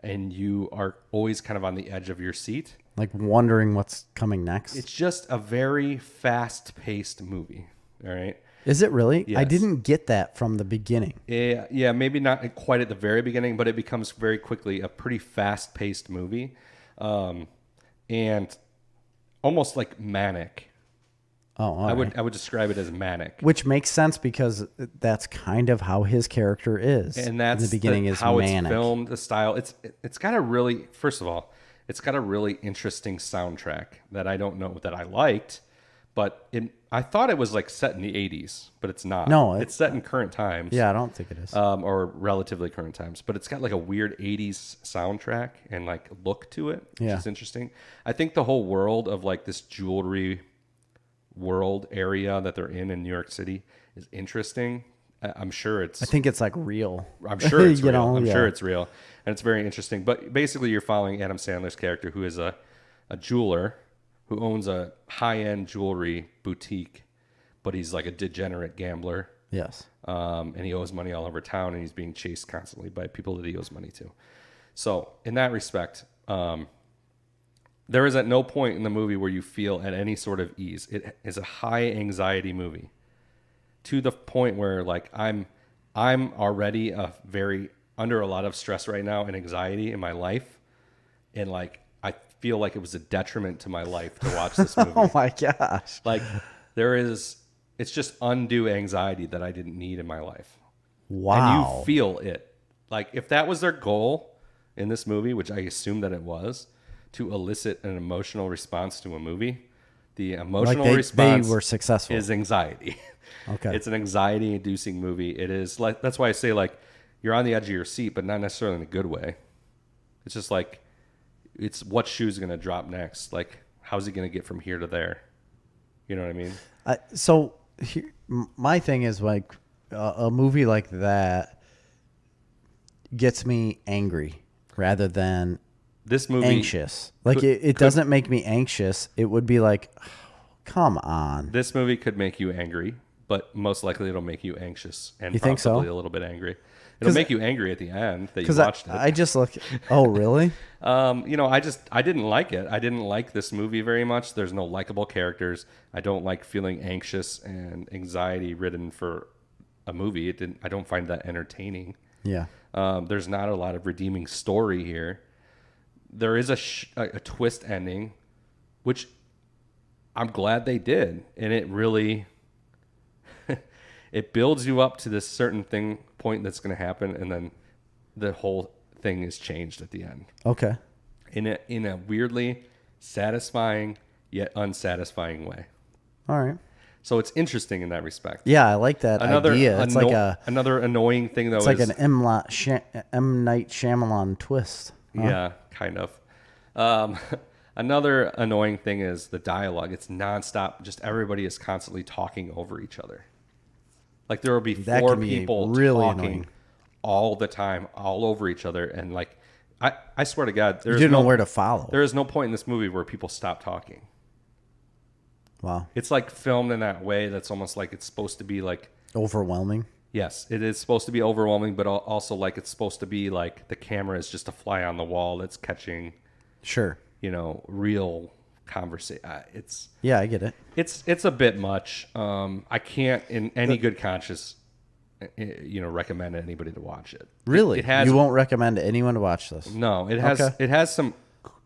and you are always kind of on the edge of your seat. Like wondering what's coming next. It's just a very fast-paced movie. All right. Is it really? Yes. I didn't get that from the beginning. Yeah, maybe not quite at the very beginning, but it becomes very quickly a pretty fast-paced movie, and almost like manic. Oh, I would describe it as manic, which makes sense because that's kind of how his character is. And that's in the beginning is how manic. It's filmed. The style. It's got a really, first of all, it's got a really interesting soundtrack that I don't know that I liked, but I thought it was like set in the 80s, but it's not. No, it's set in current times. Yeah, I don't think it is. Or relatively current times, but it's got like a weird 80s soundtrack and like look to it, which is interesting. I think the whole world of like this jewelry world area that they're in New York City is interesting. I'm sure it's. I think it's like real. I'm sure it's real. I'm sure it's real, and it's very interesting. But basically, you're following Adam Sandler's character, who is a jeweler who owns a high-end jewelry boutique, but he's like a degenerate gambler. Yes. And he owes money all over town, and he's being chased constantly by people that he owes money to. So, in that respect, there is at no point in the movie where you feel at any sort of ease. It is a high anxiety movie, to the point where like I'm already under a lot of stress right now and anxiety in my life, and like I feel like it was a detriment to my life to watch this movie. Oh my gosh! Like it's just undue anxiety that I didn't need in my life. Wow! And you feel it. Like if that was their goal in this movie, which I assume that it was, to elicit an emotional response to a movie, the emotional response they were successful. Is anxiety. Okay. It's an anxiety-inducing movie. It is like that's why I say like you're on the edge of your seat, but not necessarily in a good way. It's just like it's what shoe's going to drop next. Like how's he going to get from here to there? You know what I mean? So my thing is like a movie like that gets me angry rather than this movie anxious. Like it doesn't make me anxious. It would be like, oh, come on. This movie could make you angry, but most likely it'll make you anxious and you think possibly so? a little bit angry. It'll make you angry at the end that you watched it. I just look. Oh, really? I didn't like it. I didn't like this movie very much. There's no likable characters. I don't like feeling anxious and anxiety ridden for a movie. I don't find that entertaining. Yeah. There's not a lot of redeeming story here. There is a twist ending, which I'm glad they did, and it really it builds you up to this certain point that's going to happen, and then the whole thing is changed at the end. Okay. In a weirdly satisfying yet unsatisfying way. All right. So it's interesting in that respect. Yeah, I like that idea. It's another annoying thing though. It's like an M. Night Shyamalan twist. Huh? Yeah, kind of. Another annoying thing is the dialogue. It's nonstop. Just everybody is constantly talking over each other. Like there will be four people really talking annoying. all the time, all over each other, and like I swear to God, you didn't know where to follow. There is no point in this movie where people stop talking. Wow. It's like filmed in that way that's almost like it's supposed to be like overwhelming. Yes, it is supposed to be overwhelming, but also like it's supposed to be like the camera is just a fly on the wall that's catching, sure, real conversation. It's Yeah, I get it. It's a bit much. I can't, in any good conscience, recommend anybody to watch it. Really? It has. You won't recommend anyone to watch this? No, it has. Okay. It has some.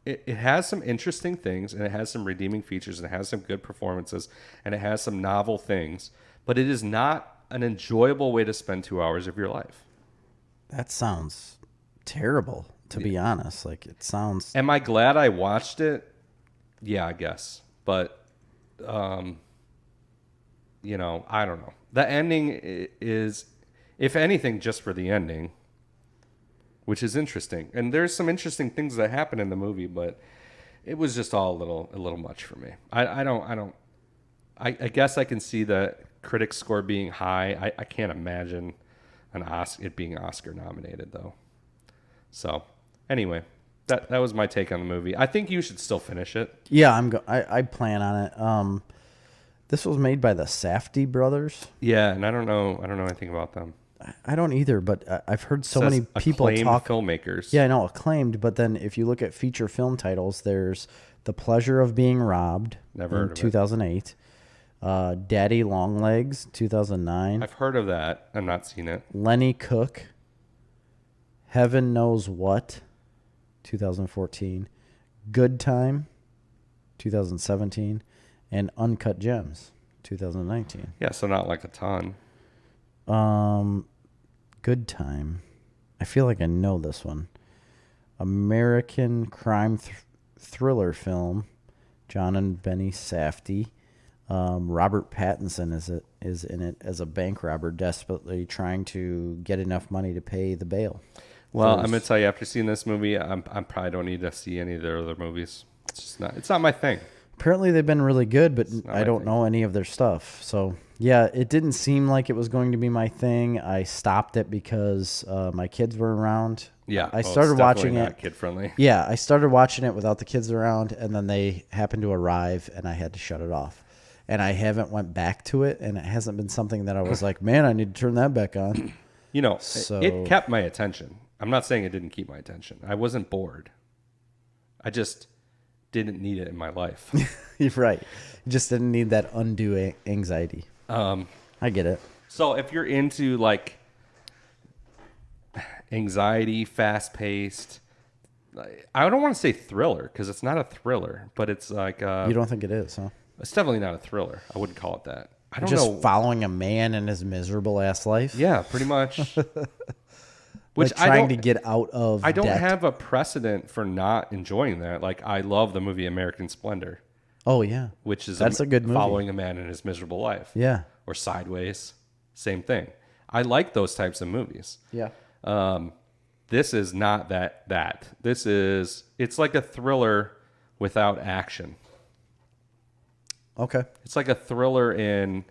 It has some interesting things, and it has some redeeming features, and it has some good performances, and it has some novel things. But it is not an enjoyable way to spend 2 hours of your life. That sounds terrible, to be honest. Like, it sounds... Am I glad I watched it? Yeah, I guess. But, I don't know. The ending is, if anything, just for the ending, which is interesting. And there's some interesting things that happen in the movie, but it was just all a little much for me. I guess I can see the critics score being high. I can't imagine it being Oscar nominated though. So anyway, that was my take on the movie. I think you should still finish it. Yeah, I plan on it. This was made by the Safdie brothers. Yeah, and I don't know anything about them. I don't either, but I've heard so many people talk. Filmmakers. Yeah, I know, acclaimed. But then if you look at feature film titles, there's The Pleasure of Being Robbed in 2008. Daddy Longlegs, 2009. I've heard of that. I've not seen it. Lenny Cook, Heaven Knows What, 2014. Good Time, 2017. And Uncut Gems, 2019. Yeah, so not like a ton. Good Time. I feel like I know this one. American crime thriller film. John and Benny Safdie. Robert Pattinson is in it as a bank robber desperately trying to get enough money to pay the bail. Well, I'm gonna tell you, after seeing this movie, I probably don't need to see any of their other movies. It's not my thing. Apparently they've been really good, but I don't know any of their stuff. So yeah, it didn't seem like it was going to be my thing. I stopped it because my kids were around. Yeah, I started watching not kid friendly. Yeah, I started watching it without the kids around, and then they happened to arrive, and I had to shut it off. And I haven't went back to it, and it hasn't been something that I was like, man, I need to turn that back on. It kept my attention. I'm not saying it didn't keep my attention. I wasn't bored. I just didn't need it in my life. You're right. You just didn't need that undue anxiety. I get it. So if you're into like anxiety, fast paced, I don't want to say thriller because it's not a thriller, but it's like you don't think it is, huh? It's definitely not a thriller. I wouldn't call it that. I don't just know. Following a man in his miserable ass life. Yeah, pretty much. Which like trying to get out of. I don't debt. have a precedent for not enjoying that. Like I love the movie American Splendor. Oh yeah, which is that's a good movie. Following a man in his miserable life. Yeah. Or Sideways, same thing. I like those types of movies. Yeah. This is not that. It's like a thriller without action. Okay. It's like a thriller in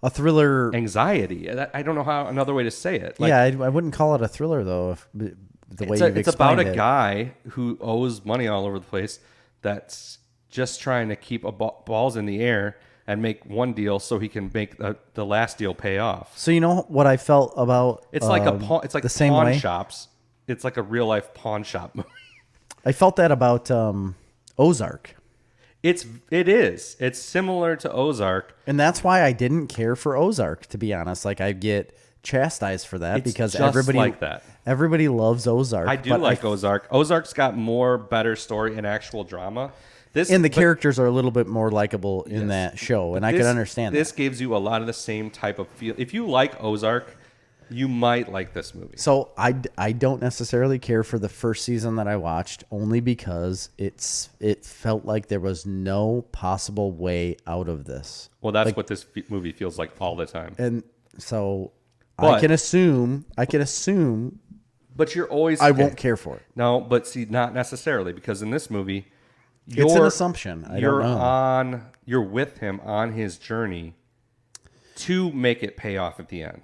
a thriller anxiety. I don't know how another way to say it. Like, yeah, I wouldn't call it a thriller though. If the way you've it's about a guy who owes money all over the place. That's just trying to keep balls in the air and make one deal so he can make the last deal pay off. So you know what I felt about it's like the same pawn way? shops. It's like a real life pawn shop movie. I felt that about Ozark. It is. It's similar to Ozark. And that's why I didn't care for Ozark, to be honest. Like I get chastised for that because everybody loves Ozark. I do like Ozark. Ozark's got better story and actual drama. The characters are a little bit more likable in that show, and I can understand this gives you a lot of the same type of feel. If you like Ozark, you might like this movie. So I don't necessarily care for the first season that I watched, only because it felt like there was no possible way out of this. Well, that's what this movie feels like all the time. And so I can assume. But you're always. I won't care for it. No, but see, not necessarily, because in this movie, it's an assumption. I don't know. You're with him on his journey to make it pay off at the end.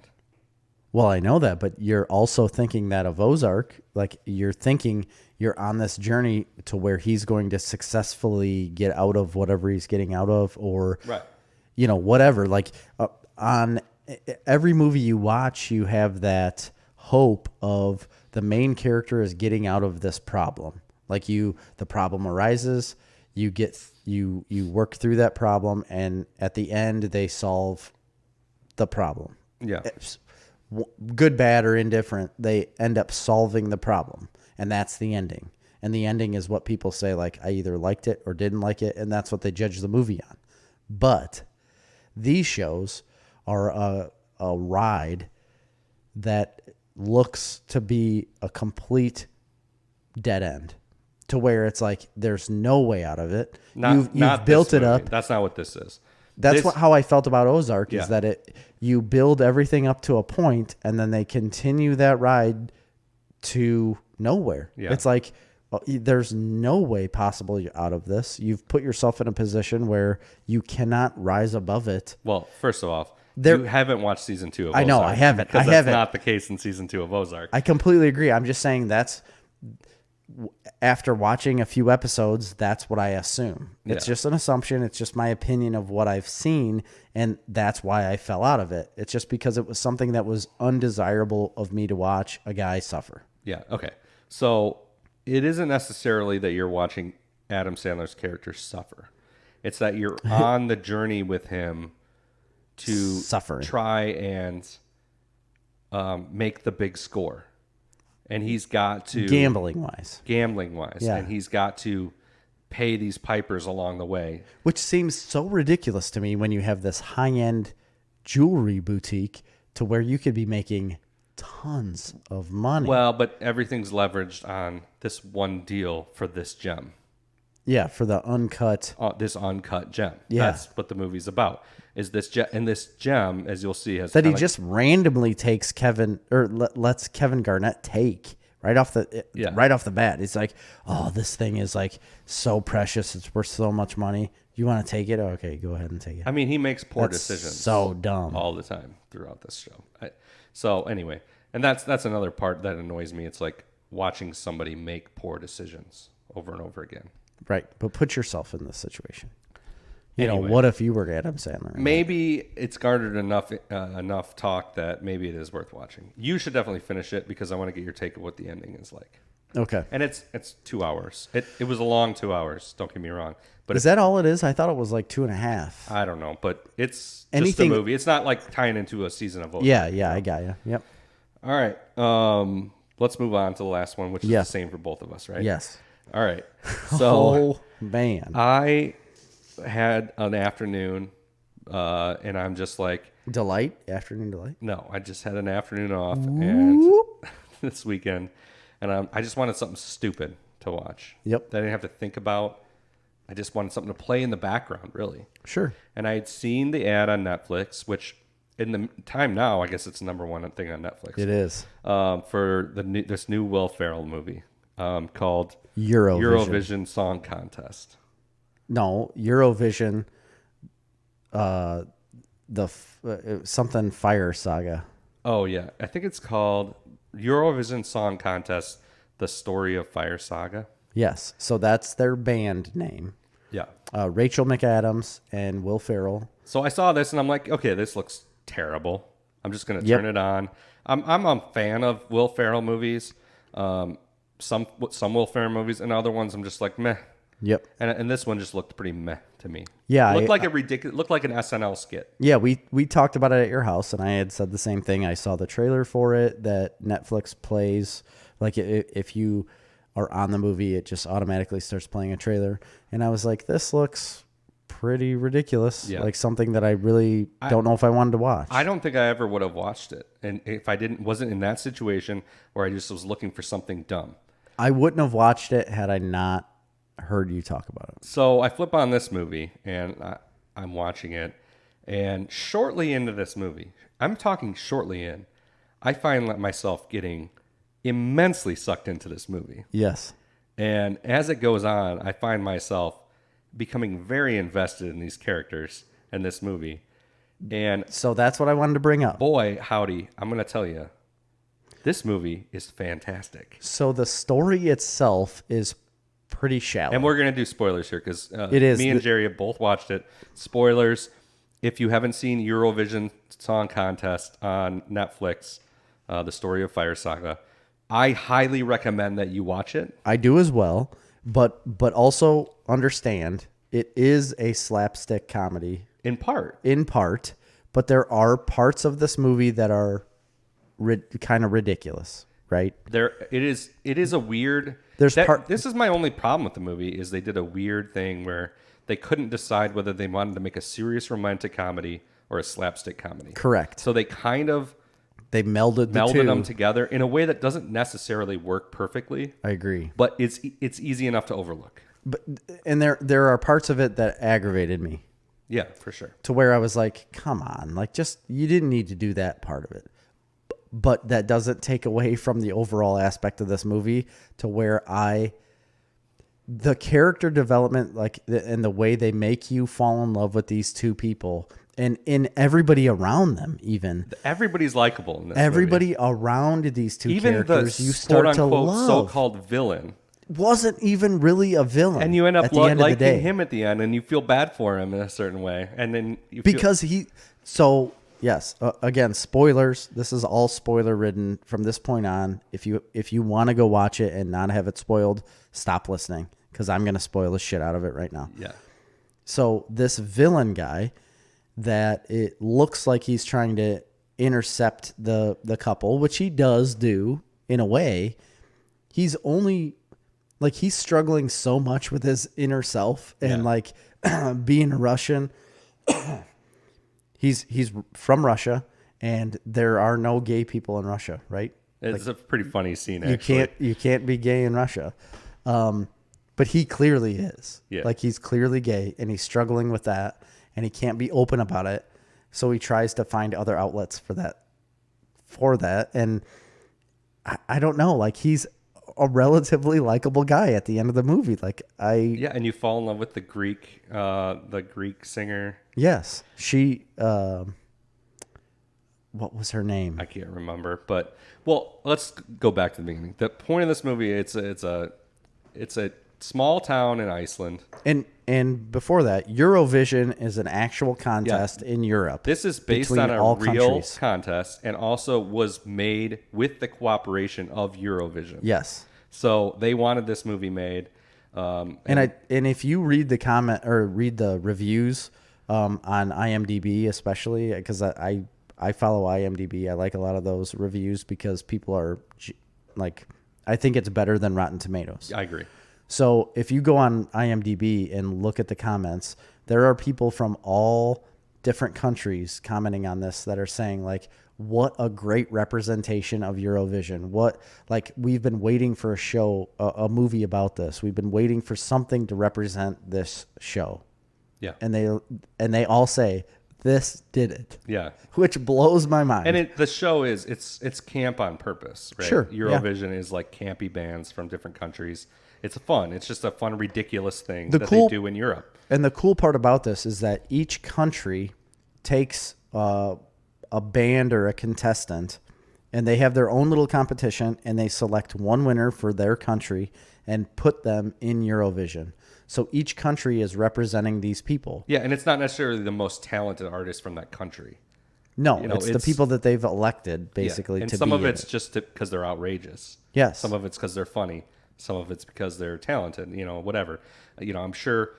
Well, I know that, but you're also thinking that of Ozark. Like you're thinking you're on this journey to where he's going to successfully get out of whatever he's getting out of, or whatever. Like on every movie you watch, you have that hope of the main character is getting out of this problem. Like the problem arises, you work through that problem, and at the end they solve the problem. Yeah. Good, bad, or indifferent, they end up solving the problem, and that's the ending. And the ending is what people say, like, I either liked it or didn't like it, and that's what they judge the movie on. But these shows are a ride that looks to be a complete dead end, to where it's like there's no way out of it. You've built it up. That's not what this is. That's how I felt about Ozark, is that you build everything up to a point, and then they continue that ride to nowhere. Yeah. It's like, there's no way possible you're out of this. You've put yourself in a position where you cannot rise above it. Well, first of all, you haven't watched season 2 of Ozark. I know, I haven't. Because that's not the case in season 2 of Ozark. I completely agree. I'm just saying after watching a few episodes, that's what I assume. It's just an assumption. It's just my opinion of what I've seen, and that's why I fell out of it. It's just because it was something that was undesirable of me to watch a guy suffer. Yeah, okay. So it isn't necessarily that you're watching Adam Sandler's character suffer. It's that you're on the journey with him to try and make the big score. And he's got to... Gambling wise. Yeah. And he's got to pay these pipers along the way. Which seems so ridiculous to me when you have this high-end jewelry boutique to where you could be making tons of money. Well, but everything's leveraged on this one deal for this gem. Yeah, for the uncut... this uncut gem. Yeah. That's what the movie's about. Is this gem, and this gem, as you'll see, has that he just randomly takes Kevin, or lets Kevin Garnett take right off the bat. It's like, oh, this thing is like so precious. It's worth so much money. You want to take it? Okay, go ahead and take it. I mean, he makes poor decisions. So dumb all the time throughout this show. So anyway, and that's another part that annoys me. It's like watching somebody make poor decisions over and over again. Right, but put yourself in this situation. You know, what if you were Adam Sandler? Maybe it's garnered enough talk that maybe it is worth watching. You should definitely finish it because I want to get your take of what the ending is like. Okay. And it's 2 hours. It was a long 2 hours. Don't get me wrong. But is that all it is? I thought it was like 2.5. I don't know, but it's just a movie. It's not like tying into a season of Ozark. Yeah, I got you. Yep. All right. Let's move on to the last one, which is the same for both of us, right? Yes. All right. So, man, I had an afternoon, and I'm just like... Afternoon delight? No, I just had an afternoon off and this weekend, and I just wanted something stupid to watch. Yep. That I didn't have to think about. I just wanted something to play in the background, really. Sure. And I had seen the ad on Netflix, which in the time now, I guess it's the number one thing on Netflix. It is. For this new Will Ferrell movie called Eurovision Song Contest. No, Eurovision, something Fire Saga. Oh, yeah. I think it's called Eurovision Song Contest, The Story of Fire Saga. Yes. So that's their band name. Yeah. Rachel McAdams and Will Ferrell. So I saw this and I'm like, okay, this looks terrible. I'm just going to turn it on. I'm a fan of Will Ferrell movies. Some Will Ferrell movies, and other ones I'm just like, meh. Yep. And this one just looked pretty meh to me. Yeah. It looked like an SNL skit. Yeah, we talked about it at your house, and I had said the same thing. I saw the trailer for it that Netflix plays. Like, if you are on the movie, it just automatically starts playing a trailer. And I was like, this looks pretty ridiculous. Yeah. Like something that I really don't know if I wanted to watch. I don't think I ever would have watched it. And if I wasn't in that situation where I just was looking for something dumb. I wouldn't have watched it had I not heard you talk about it. So I flip on this movie and I'm watching it, and shortly into this movie, I'm talking shortly in, I find myself getting immensely sucked into this movie. Yes. And as it goes on, I find myself becoming very invested in these characters in this movie. And so that's what I wanted to bring up. Boy, howdy, I'm going to tell you, this movie is fantastic. So the story itself is pretty shallow. And we're going to do spoilers here because me and Jerry have both watched it. Spoilers, if you haven't seen Eurovision Song Contest on Netflix, The Story of Fire Saga, I highly recommend that you watch it. I do as well, but also understand it is a slapstick comedy in part, but there are parts of this movie that are kind of ridiculous, right? It is a weird. This is my only problem with the movie is they did a weird thing where they couldn't decide whether they wanted to make a serious romantic comedy or a slapstick comedy. Correct. So they kind of melded them together in a way that doesn't necessarily work perfectly. I agree, but it's easy enough to overlook. And there are parts of it that aggravated me. Yeah, for sure. To where I was like, come on, like just you didn't need to do that part of it. But that doesn't take away from the overall aspect of this movie to where the character development, and the way they make you fall in love with these two people and in everybody around them, even. Everybody's likable in this Everybody movie. Around these two even characters, the you start to love. So-called villain. Wasn't even really a villain. And you end up liking him at the end, and you feel bad for him in a certain way. And then yes, again, spoilers. This is all spoiler ridden from this point on. If you want to go watch it and not have it spoiled, stop listening because I'm going to spoil the shit out of it right now. Yeah. So this villain guy that it looks like he's trying to intercept the couple, which he does do in a way. He's only he's struggling so much with his inner self and being a Russian. He's from Russia, and there are no gay people in Russia, right? It's a pretty funny scene. Actually, you can't be gay in Russia, but he clearly is. Yeah. He's clearly gay, and he's struggling with that, and he can't be open about it. So he tries to find other outlets for that, and I don't know. He's a relatively likable guy at the end of the movie. and you fall in love with the Greek singer. Yes, she. What was her name? I can't remember. But let's go back to the beginning. The point of this movie, it's a small town in Iceland. And before that, Eurovision is an actual contest in Europe. This is based on a real contest and also was made with the cooperation of Eurovision. Yes. So they wanted this movie made. And if you read the comment or read the reviews on IMDb, especially because I follow IMDb, I like a lot of those reviews because people are I think it's better than Rotten Tomatoes. I agree. So if you go on IMDb and look at the comments, there are people from all different countries commenting on this that are saying what a great representation of Eurovision. We've been waiting for a movie about this. We've been waiting for something to represent this show. Yeah. And they all say this did it. Yeah. Which blows my mind. And the show is it's camp on purpose, right? Sure. Eurovision is campy bands from different countries. It's fun. It's just a fun, ridiculous thing that they do in Europe. And the cool part about this is that each country takes a band or a contestant, and they have their own little competition, and they select one winner for their country and put them in Eurovision. So each country is representing these people. Yeah, and it's not necessarily the most talented artist from that country. No, it's the people that they've elected, basically. And some of it's just because they're outrageous. Yes. Some of it's because they're funny. Some of it's because they're talented, whatever. I'm sure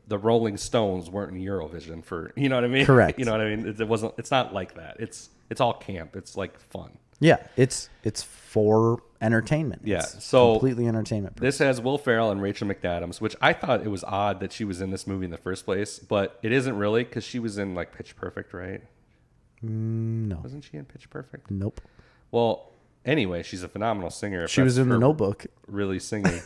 the Rolling Stones weren't in Eurovision for, you know what I mean? Correct. You know what I mean? It's not like that. It's all camp. It's fun. Yeah, it's for entertainment. Yeah, it's so completely entertainment. This has Will Ferrell and Rachel McAdams, which I thought it was odd that she was in this movie in the first place, but it isn't really because she was in Pitch Perfect, right? No. Wasn't she in Pitch Perfect? Nope. Well, anyway, she's a phenomenal singer. She was in The Notebook. Really singing.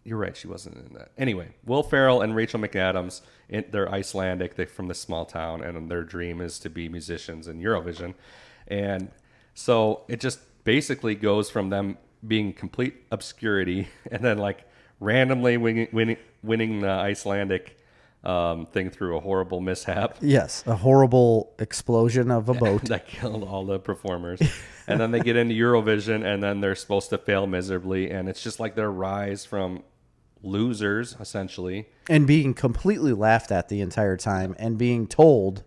You're right. She wasn't in that. Anyway, Will Ferrell and Rachel McAdams, they're Icelandic. They're from this small town, and their dream is to be musicians in Eurovision. And so it just basically goes from them being complete obscurity and then randomly winning the Icelandic thing through a horrible mishap. Yes, a horrible explosion of a boat that killed all the performers. And then they get into Eurovision, and then they're supposed to fail miserably, and it's just their rise from losers, essentially. And being completely laughed at the entire time, and being told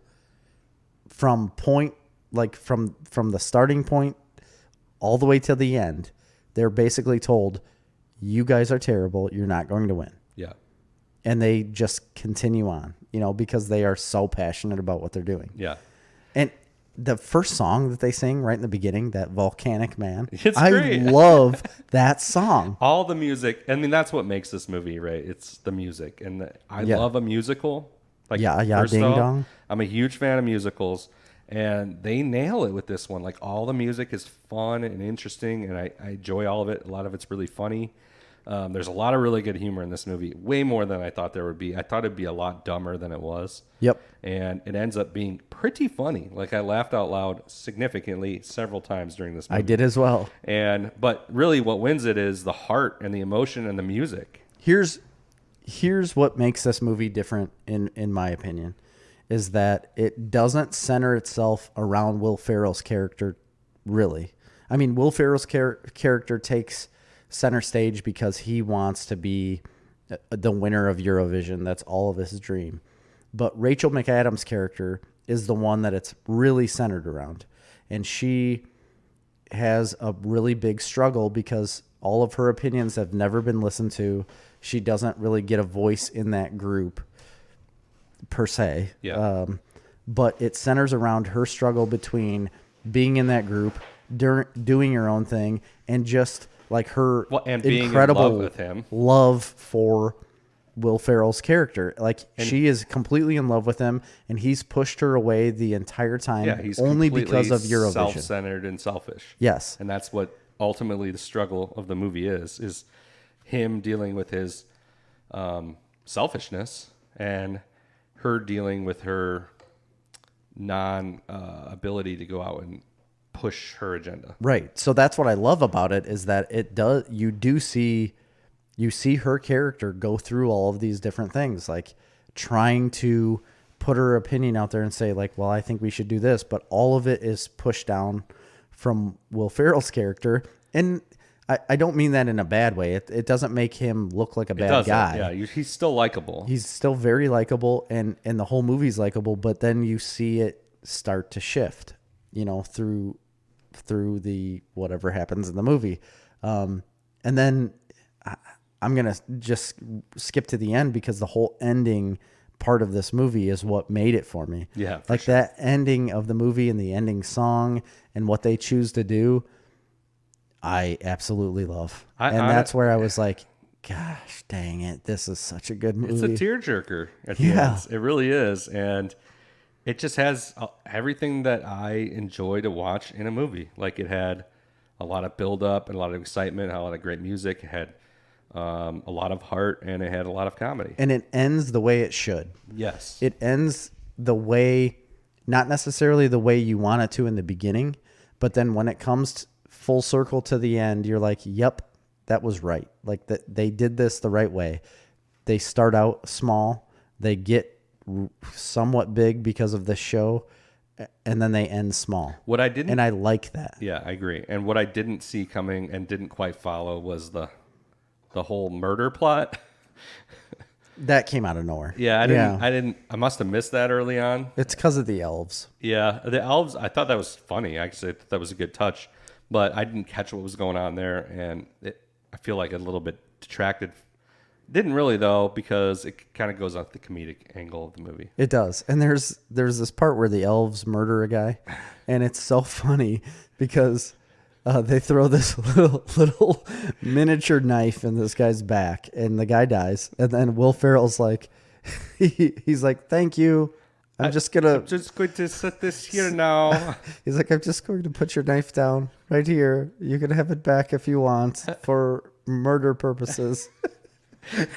from the starting point all the way to the end They're basically told, you guys are terrible. You're not going to win. Yeah. And they just continue on, because they are so passionate about what they're doing. Yeah. And the first song that they sing right in the beginning, that Volcanic Man, it's I great. love that song. All the music. I mean, that's what makes this movie, right? It's the music. And I love a musical. Like, yeah, first ding off, dong. I'm a huge fan of musicals. And they nail it with this one. Like, all the music is fun and interesting, and I enjoy all of it. A lot of it's really funny. There's a lot of really good humor in this movie, way more than I thought there would be. I thought it'd be a lot dumber than it was. Yep. And it ends up being pretty funny. Like, I laughed out loud significantly several times during this movie. I did as well. But really what wins it is the heart and the emotion and the music. Here's what makes this movie different, in my opinion, is that it doesn't center itself around Will Ferrell's character, really. I mean, Will Ferrell's character takes center stage because he wants to be the winner of Eurovision. That's all of his dream. But Rachel McAdams' character is the one that it's really centered around. And she has a really big struggle because all of her opinions have never been listened to. She doesn't really get a voice in that group per se. Yeah. But it centers around her struggle between being in that group, doing her own thing, and just like her and being incredible in love with him. Love for Will Ferrell's character. Like, she is completely in love with him, and he's pushed her away the entire time. Yeah, he's only completely because of Eurovision. Self-centered and selfish. Yes. And that's what ultimately the struggle of the movie is him dealing with his selfishness and her dealing with her ability to go out and push her agenda. Right. So that's what I love about it, is that you see her character go through all of these different things, like trying to put her opinion out there and say, like, well, I think we should do this, but all of it is pushed down from Will Ferrell's character. And I don't mean that in a bad way. It doesn't make him look like a bad guy. Yeah, he's still likable. He's still very likable, and the whole movie's likable, but then you see it start to shift, through the whatever happens in the movie. And then I'm going to just skip to the end, because the whole ending part of this movie is what made it for me. Yeah, like sure. That ending of the movie and the ending song and what they choose to do, I absolutely love. That's where I was like, gosh, dang it. This is such a good movie. It's a tearjerker at the end. It really is. And it just has everything that I enjoy to watch in a movie. Like, it had a lot of build up and a lot of excitement, had a lot of great music. It had a lot of heart, and it had a lot of comedy. And it ends the way it should. Yes. It ends the way, not necessarily the way you want it to in the beginning, but then when it comes full circle to the end, you're like, yep, that was right. Like, they did this the right way. They start out small, they get somewhat big because of the show, and then they end small. And I like that. Yeah, I agree. And what I didn't see coming and didn't quite follow was the whole murder plot. That came out of nowhere. Yeah, I must have missed that early on. It's because of the elves. Yeah, the elves, I thought that was funny. Actually, I thought that was a good touch, but I didn't catch what was going on there, and I feel like a little bit detracted. Didn't really, though, because it kind of goes off the comedic angle of the movie. It does. And there's this part where the elves murder a guy, and it's so funny because they throw this little miniature knife in this guy's back, and the guy dies. And then Will Ferrell's like, he's like, thank you. I'm just going to set this here now. He's like, I'm just going to put your knife down right here. You can have it back if you want for murder purposes.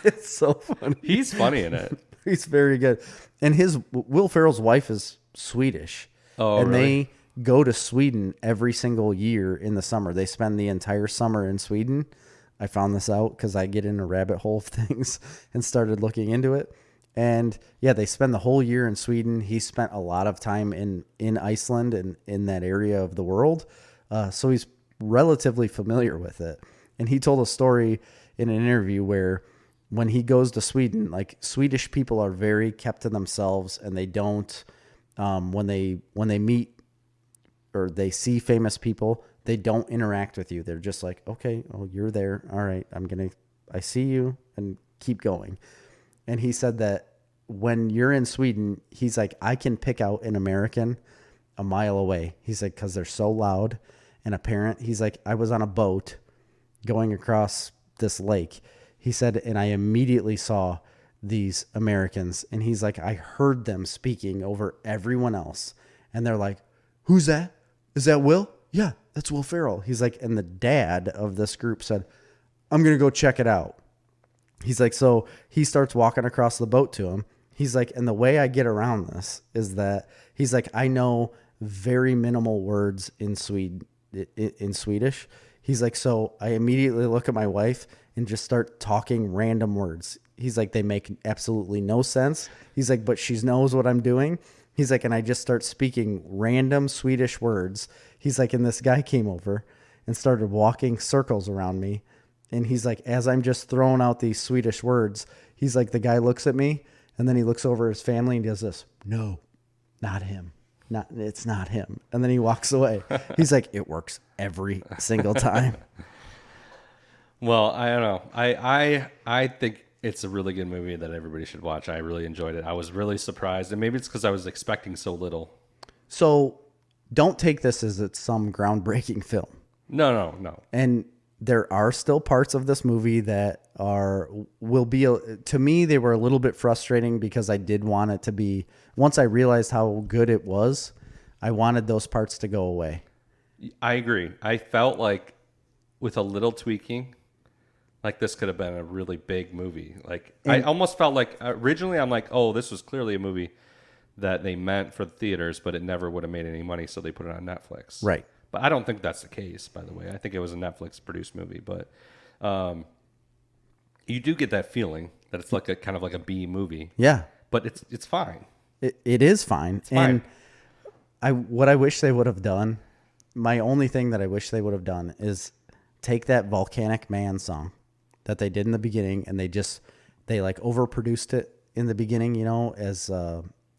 It's so funny. He's funny in it. He's very good. And Will Ferrell's wife is Swedish. Oh, and really? They go to Sweden every single year in the summer. They spend the entire summer in Sweden. I found this out because I get in a rabbit hole of things and started looking into it. And yeah, they spend the whole year in Sweden. He spent a lot of time in Iceland and in that area of the world. So he's relatively familiar with it. And he told a story in an interview where when he goes to Sweden, like, Swedish people are very kept to themselves, and they don't, when they meet or they see famous people, They don't interact with you. They're just like, okay, well, you're there. All right, I see you, and keep going. And he said that when you're in Sweden, he's like, I can pick out an American a mile away. He's like, because they're so loud and apparent. He's like, I was on a boat going across this lake. He said, and I immediately saw these Americans. And he's like, I heard them speaking over everyone else. And they're like, who's that? Is that Will? Yeah, that's Will Ferrell. He's like, and the dad of this group said, I'm going to go check it out. He's like, so he starts walking across the boat to him. He's like, and the way I get around this is that he's like, I know very minimal words in Swedish. He's like, so I immediately look at my wife and just start talking random words. He's like, they make absolutely no sense. He's like, but she knows what I'm doing. He's like, and I just start speaking random Swedish words. He's like, and this guy came over and started walking circles around me. And he's like, as I'm just throwing out these Swedish words, he's like, the guy looks at me and then he looks over his family and does this. No, not him. It's not him. And then he walks away. He's like, it works every single time. Well, I don't know. I think it's a really good movie that everybody should watch. I really enjoyed it. I was really surprised. And maybe it's because I was expecting so little. So don't take this as it's some groundbreaking film. No. And there are still parts of this movie that will be, to me, they were a little bit frustrating because I did want it to be, once I realized how good it was, I wanted those parts to go away. I agree. I felt like with a little tweaking, like this could have been a really big movie. I almost felt like originally I'm like, oh, this was clearly a movie that they meant for the theaters, but it never would have made any money, so they put it on Netflix. Right. But I don't think that's the case, by the way. I think it was a Netflix-produced movie, but you do get that feeling that it's like a kind of like a B movie. Yeah, but it's fine. It is fine. It's fine. And what I wish they would have done, my only thing that I wish they would have done is take that Volcanic Man song that they did in the beginning, and they like overproduced it in the beginning, as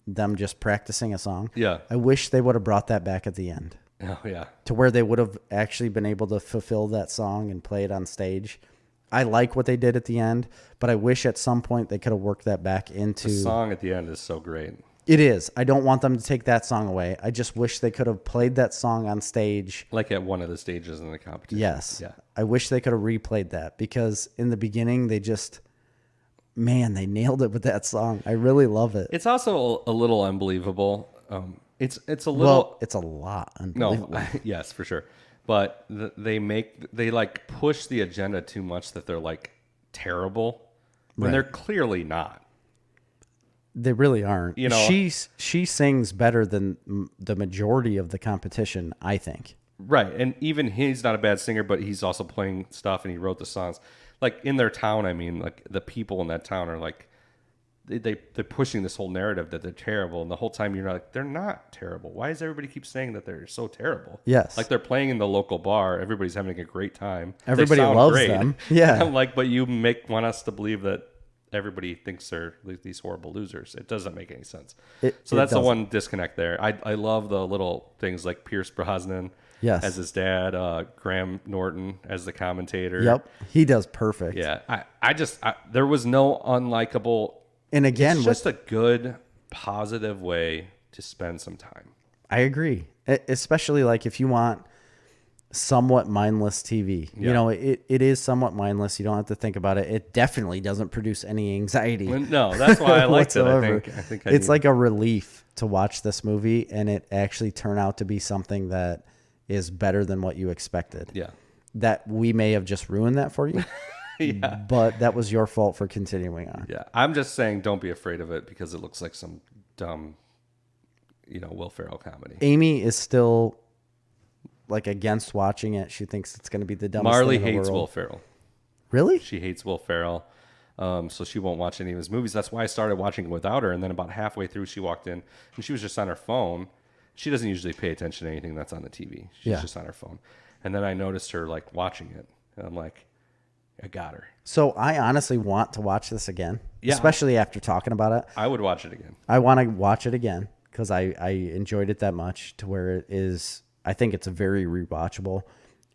them just practicing a song. Yeah. I wish they would have brought that back at the end. Oh, yeah. To where they would have actually been able to fulfill that song and play it on stage. I like what they did at the end, but I wish at some point they could have worked that back into... The song at the end is so great. It is. I don't want them to take that song away. I just wish they could have played that song on stage. Like at one of the stages in the competition. Yes. Yeah. I wish they could have replayed that because in the beginning they they nailed it with that song. I really love it. It's also a little unbelievable. It's a little... Well, it's a lot unbelievable. No, yes, for sure. But they like push the agenda too much that they're like terrible when they're clearly not. They really aren't. She sings better than the majority of the competition, I think. Right, and even he's not a bad singer, but he's also playing stuff, and he wrote the songs. Like in their town, I mean, like the people in that town are like they're pushing this whole narrative that they're terrible, and the whole time you're like, they're not terrible. Why does everybody keep saying that they're so terrible? Yes, like they're playing in the local bar, everybody's having a great time. Everybody loves them. Yeah, I'm like, but you want us to believe that everybody thinks they're these horrible losers. It doesn't make any sense. So that's the one disconnect there. I love the little things like Pierce Brosnan as his dad, Graham Norton as the commentator. Yep, he does perfect. Yeah, I there was no unlikable. And again, it's just a good, positive way to spend some time. I agree, especially like if you want somewhat mindless TV. Yeah. It is somewhat mindless. You don't have to think about it. It definitely doesn't produce any anxiety. No, that's why I liked it. I think it's like a relief to watch this movie and it actually turn out to be something that is better than what you expected. Yeah. That we may have just ruined that for you. Yeah. But that was your fault for continuing on. Yeah. I'm just saying don't be afraid of it because it looks like some dumb, Will Ferrell comedy. Amy is still like against watching it. She thinks it's going to be the dumbest Marley thing in the hates world. Will Ferrell. Really? She hates Will Ferrell. So she won't watch any of his movies. That's why I started watching it without her. And then about halfway through, she walked in and she was just on her phone. She doesn't usually pay attention to anything that's on the TV. She's just on her phone. And then I noticed her like watching it. And I'm like, I got her. So I honestly want to watch this again, especially after talking about it. I would watch it again. I want to watch it again because I enjoyed it that much to where it is. I think it's very rewatchable.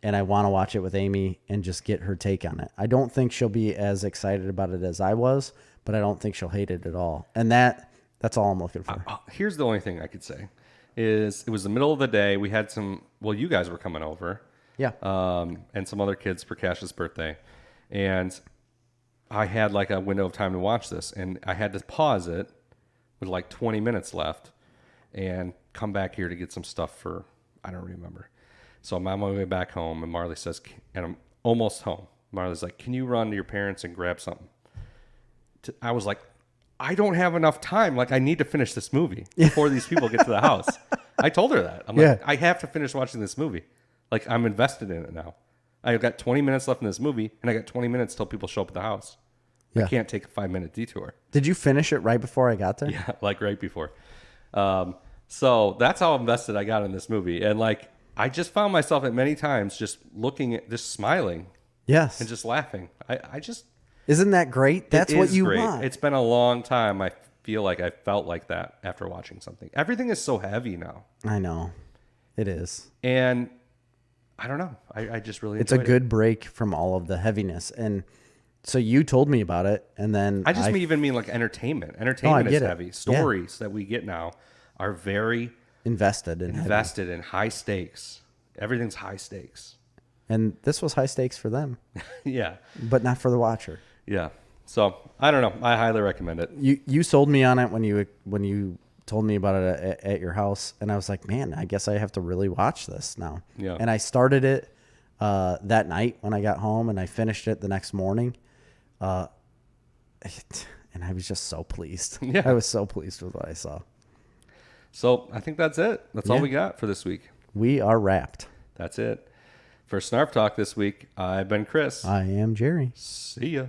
and I want to watch it with Amy and just get her take on it. I don't think she'll be as excited about it as I was, but I don't think she'll hate it at all. And that's all I'm looking for. Here's the only thing I could say is it was the middle of the day. We had you guys were coming over. Yeah. And some other kids for Cash's birthday. And I had like a window of time to watch this, and I had to pause it with like 20 minutes left and come back here to get some stuff for, I don't remember. So I'm on my way back home, and Marley says, and I'm almost home. Marley's like, can you run to your parents and grab something? I was like, I don't have enough time. Like, I need to finish this movie before these people get to the house. I told her that. I'm like, I have to finish watching this movie. Like, I'm invested in it now. I've got 20 minutes left in this movie, and I got 20 minutes till people show up at the house. Yeah. I can't take a 5-minute detour. Did you finish it right before I got there? Yeah, like right before. So that's how invested I got in this movie. And like, I just found myself at many times just looking at, just smiling. Yes. And just laughing. I just. Isn't that great? That's what you want. It's been a long time. I feel like I felt like that after watching something. Everything is so heavy now. I know. It is. And I don't know. I just really it's a good break from all of the heaviness. And so you told me about it, and then I just even mean like entertainment. Entertainment is heavy. Stories that we get now are very invested in high stakes. Everything's high stakes. And this was high stakes for them. Yeah. But not for the watcher. Yeah. So I don't know. I highly recommend it. You sold me on it when you told me about it at your house, and I was like, man, I guess I have to really watch this now. Yeah. And I started it that night when I got home, and I finished it the next morning. And I was just so pleased. Yeah. I was so pleased with what I saw. So I think that's it. That's all we got for this week. We are wrapped. That's it. For Snarf Talk this week, I've been Chris. I am Jerry. See ya.